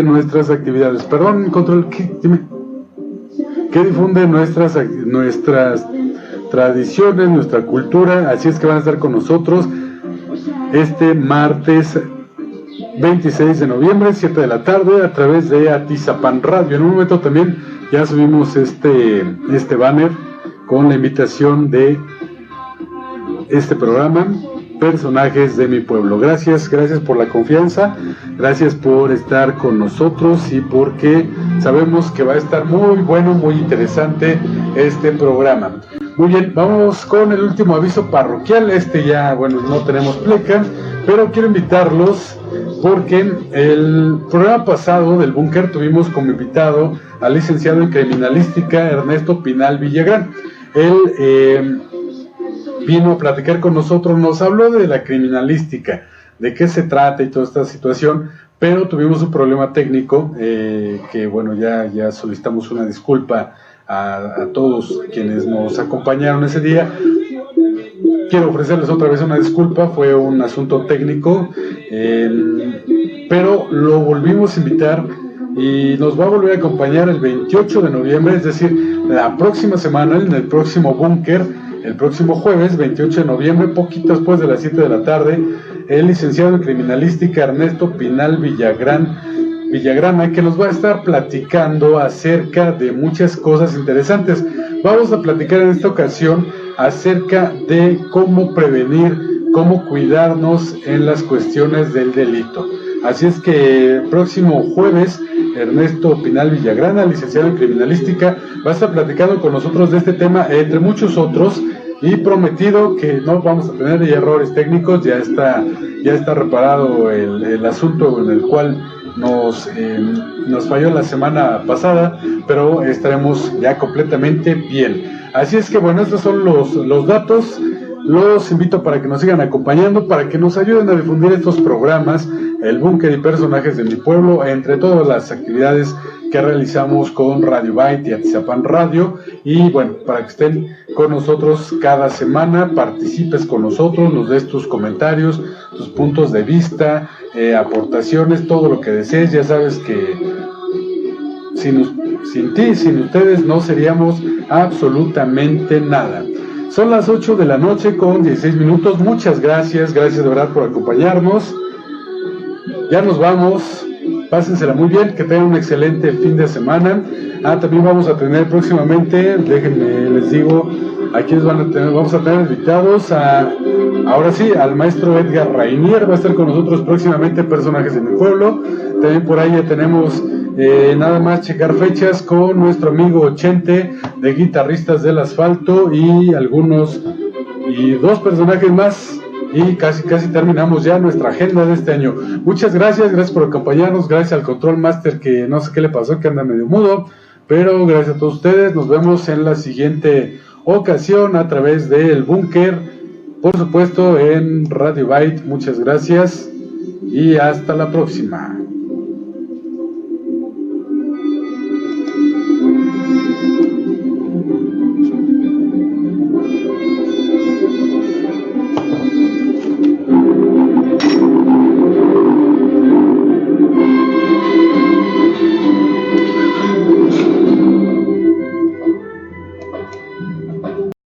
S1: nuestras actividades, que difunde nuestras tradiciones, nuestra cultura. Así es que van a estar con nosotros este martes 26 de noviembre, 7 de la tarde, a través de Atizapán Radio. En un momento también ya subimos este banner con la invitación de este programa, Personajes de mi Pueblo. Gracias por la confianza, gracias por estar con nosotros y porque sabemos que va a estar muy bueno, muy interesante este programa. Muy bien, vamos con el último aviso parroquial. No tenemos pleca, pero quiero invitarlos porque el programa pasado del Búnker tuvimos como invitado al licenciado en Criminalística Ernesto Pinal Villagrán. Él vino a platicar con nosotros, nos habló de la criminalística, de qué se trata y toda esta situación, pero tuvimos un problema técnico que bueno, ya solicitamos una disculpa a todos quienes nos acompañaron ese día. Quiero ofrecerles otra vez una disculpa, fue un asunto técnico, pero lo volvimos a invitar y nos va a volver a acompañar el 28 de noviembre, es decir, la próxima semana, en el próximo Búnker, el próximo jueves 28 de noviembre, poquito después de las 7 de la tarde, el licenciado en Criminalística Ernesto Pinal Villagrana, que nos va a estar platicando acerca de muchas cosas interesantes. Vamos a platicar en esta ocasión acerca de cómo prevenir, cómo cuidarnos en las cuestiones del delito. Así es que el próximo jueves, Ernesto Pinal Villagrana, licenciado en Criminalística, va a estar platicando con nosotros de este tema, entre muchos otros, y prometido que no vamos a tener errores técnicos. Ya está reparado el asunto en el cual nos falló la semana pasada, pero estaremos ya completamente bien. Así es que bueno, estos son los datos. Los invito para que nos sigan acompañando, para que nos ayuden a difundir estos programas, el Búnker y Personajes de mi Pueblo, entre todas las actividades que realizamos con Radio Byte y Atizapán Radio. Y bueno, para que estén con nosotros cada semana, participes con nosotros, nos des tus comentarios, tus puntos de vista, aportaciones, todo lo que desees. Ya sabes que sin ti, sin ustedes, no seríamos absolutamente nada. Son las 8 de la noche con 16 minutos. Muchas gracias de verdad por acompañarnos. Ya nos vamos. Pásensela muy bien, que tengan un excelente fin de semana. También vamos a tener próximamente, déjenme les digo, aquí vamos a tener invitados ahora sí, al maestro Edgar Rainier, va a estar con nosotros próximamente, Personajes de mi Pueblo. También por ahí ya tenemos nada más checar fechas con nuestro amigo Chente de Guitarristas del Asfalto y dos personajes más. Y casi terminamos ya nuestra agenda de este año. Muchas gracias por acompañarnos, gracias al Control Master, que no sé qué le pasó, que anda medio mudo, pero gracias a todos ustedes. Nos vemos en la siguiente ocasión a través del Búnker, por supuesto en Radio Byte. Muchas gracias y hasta la próxima.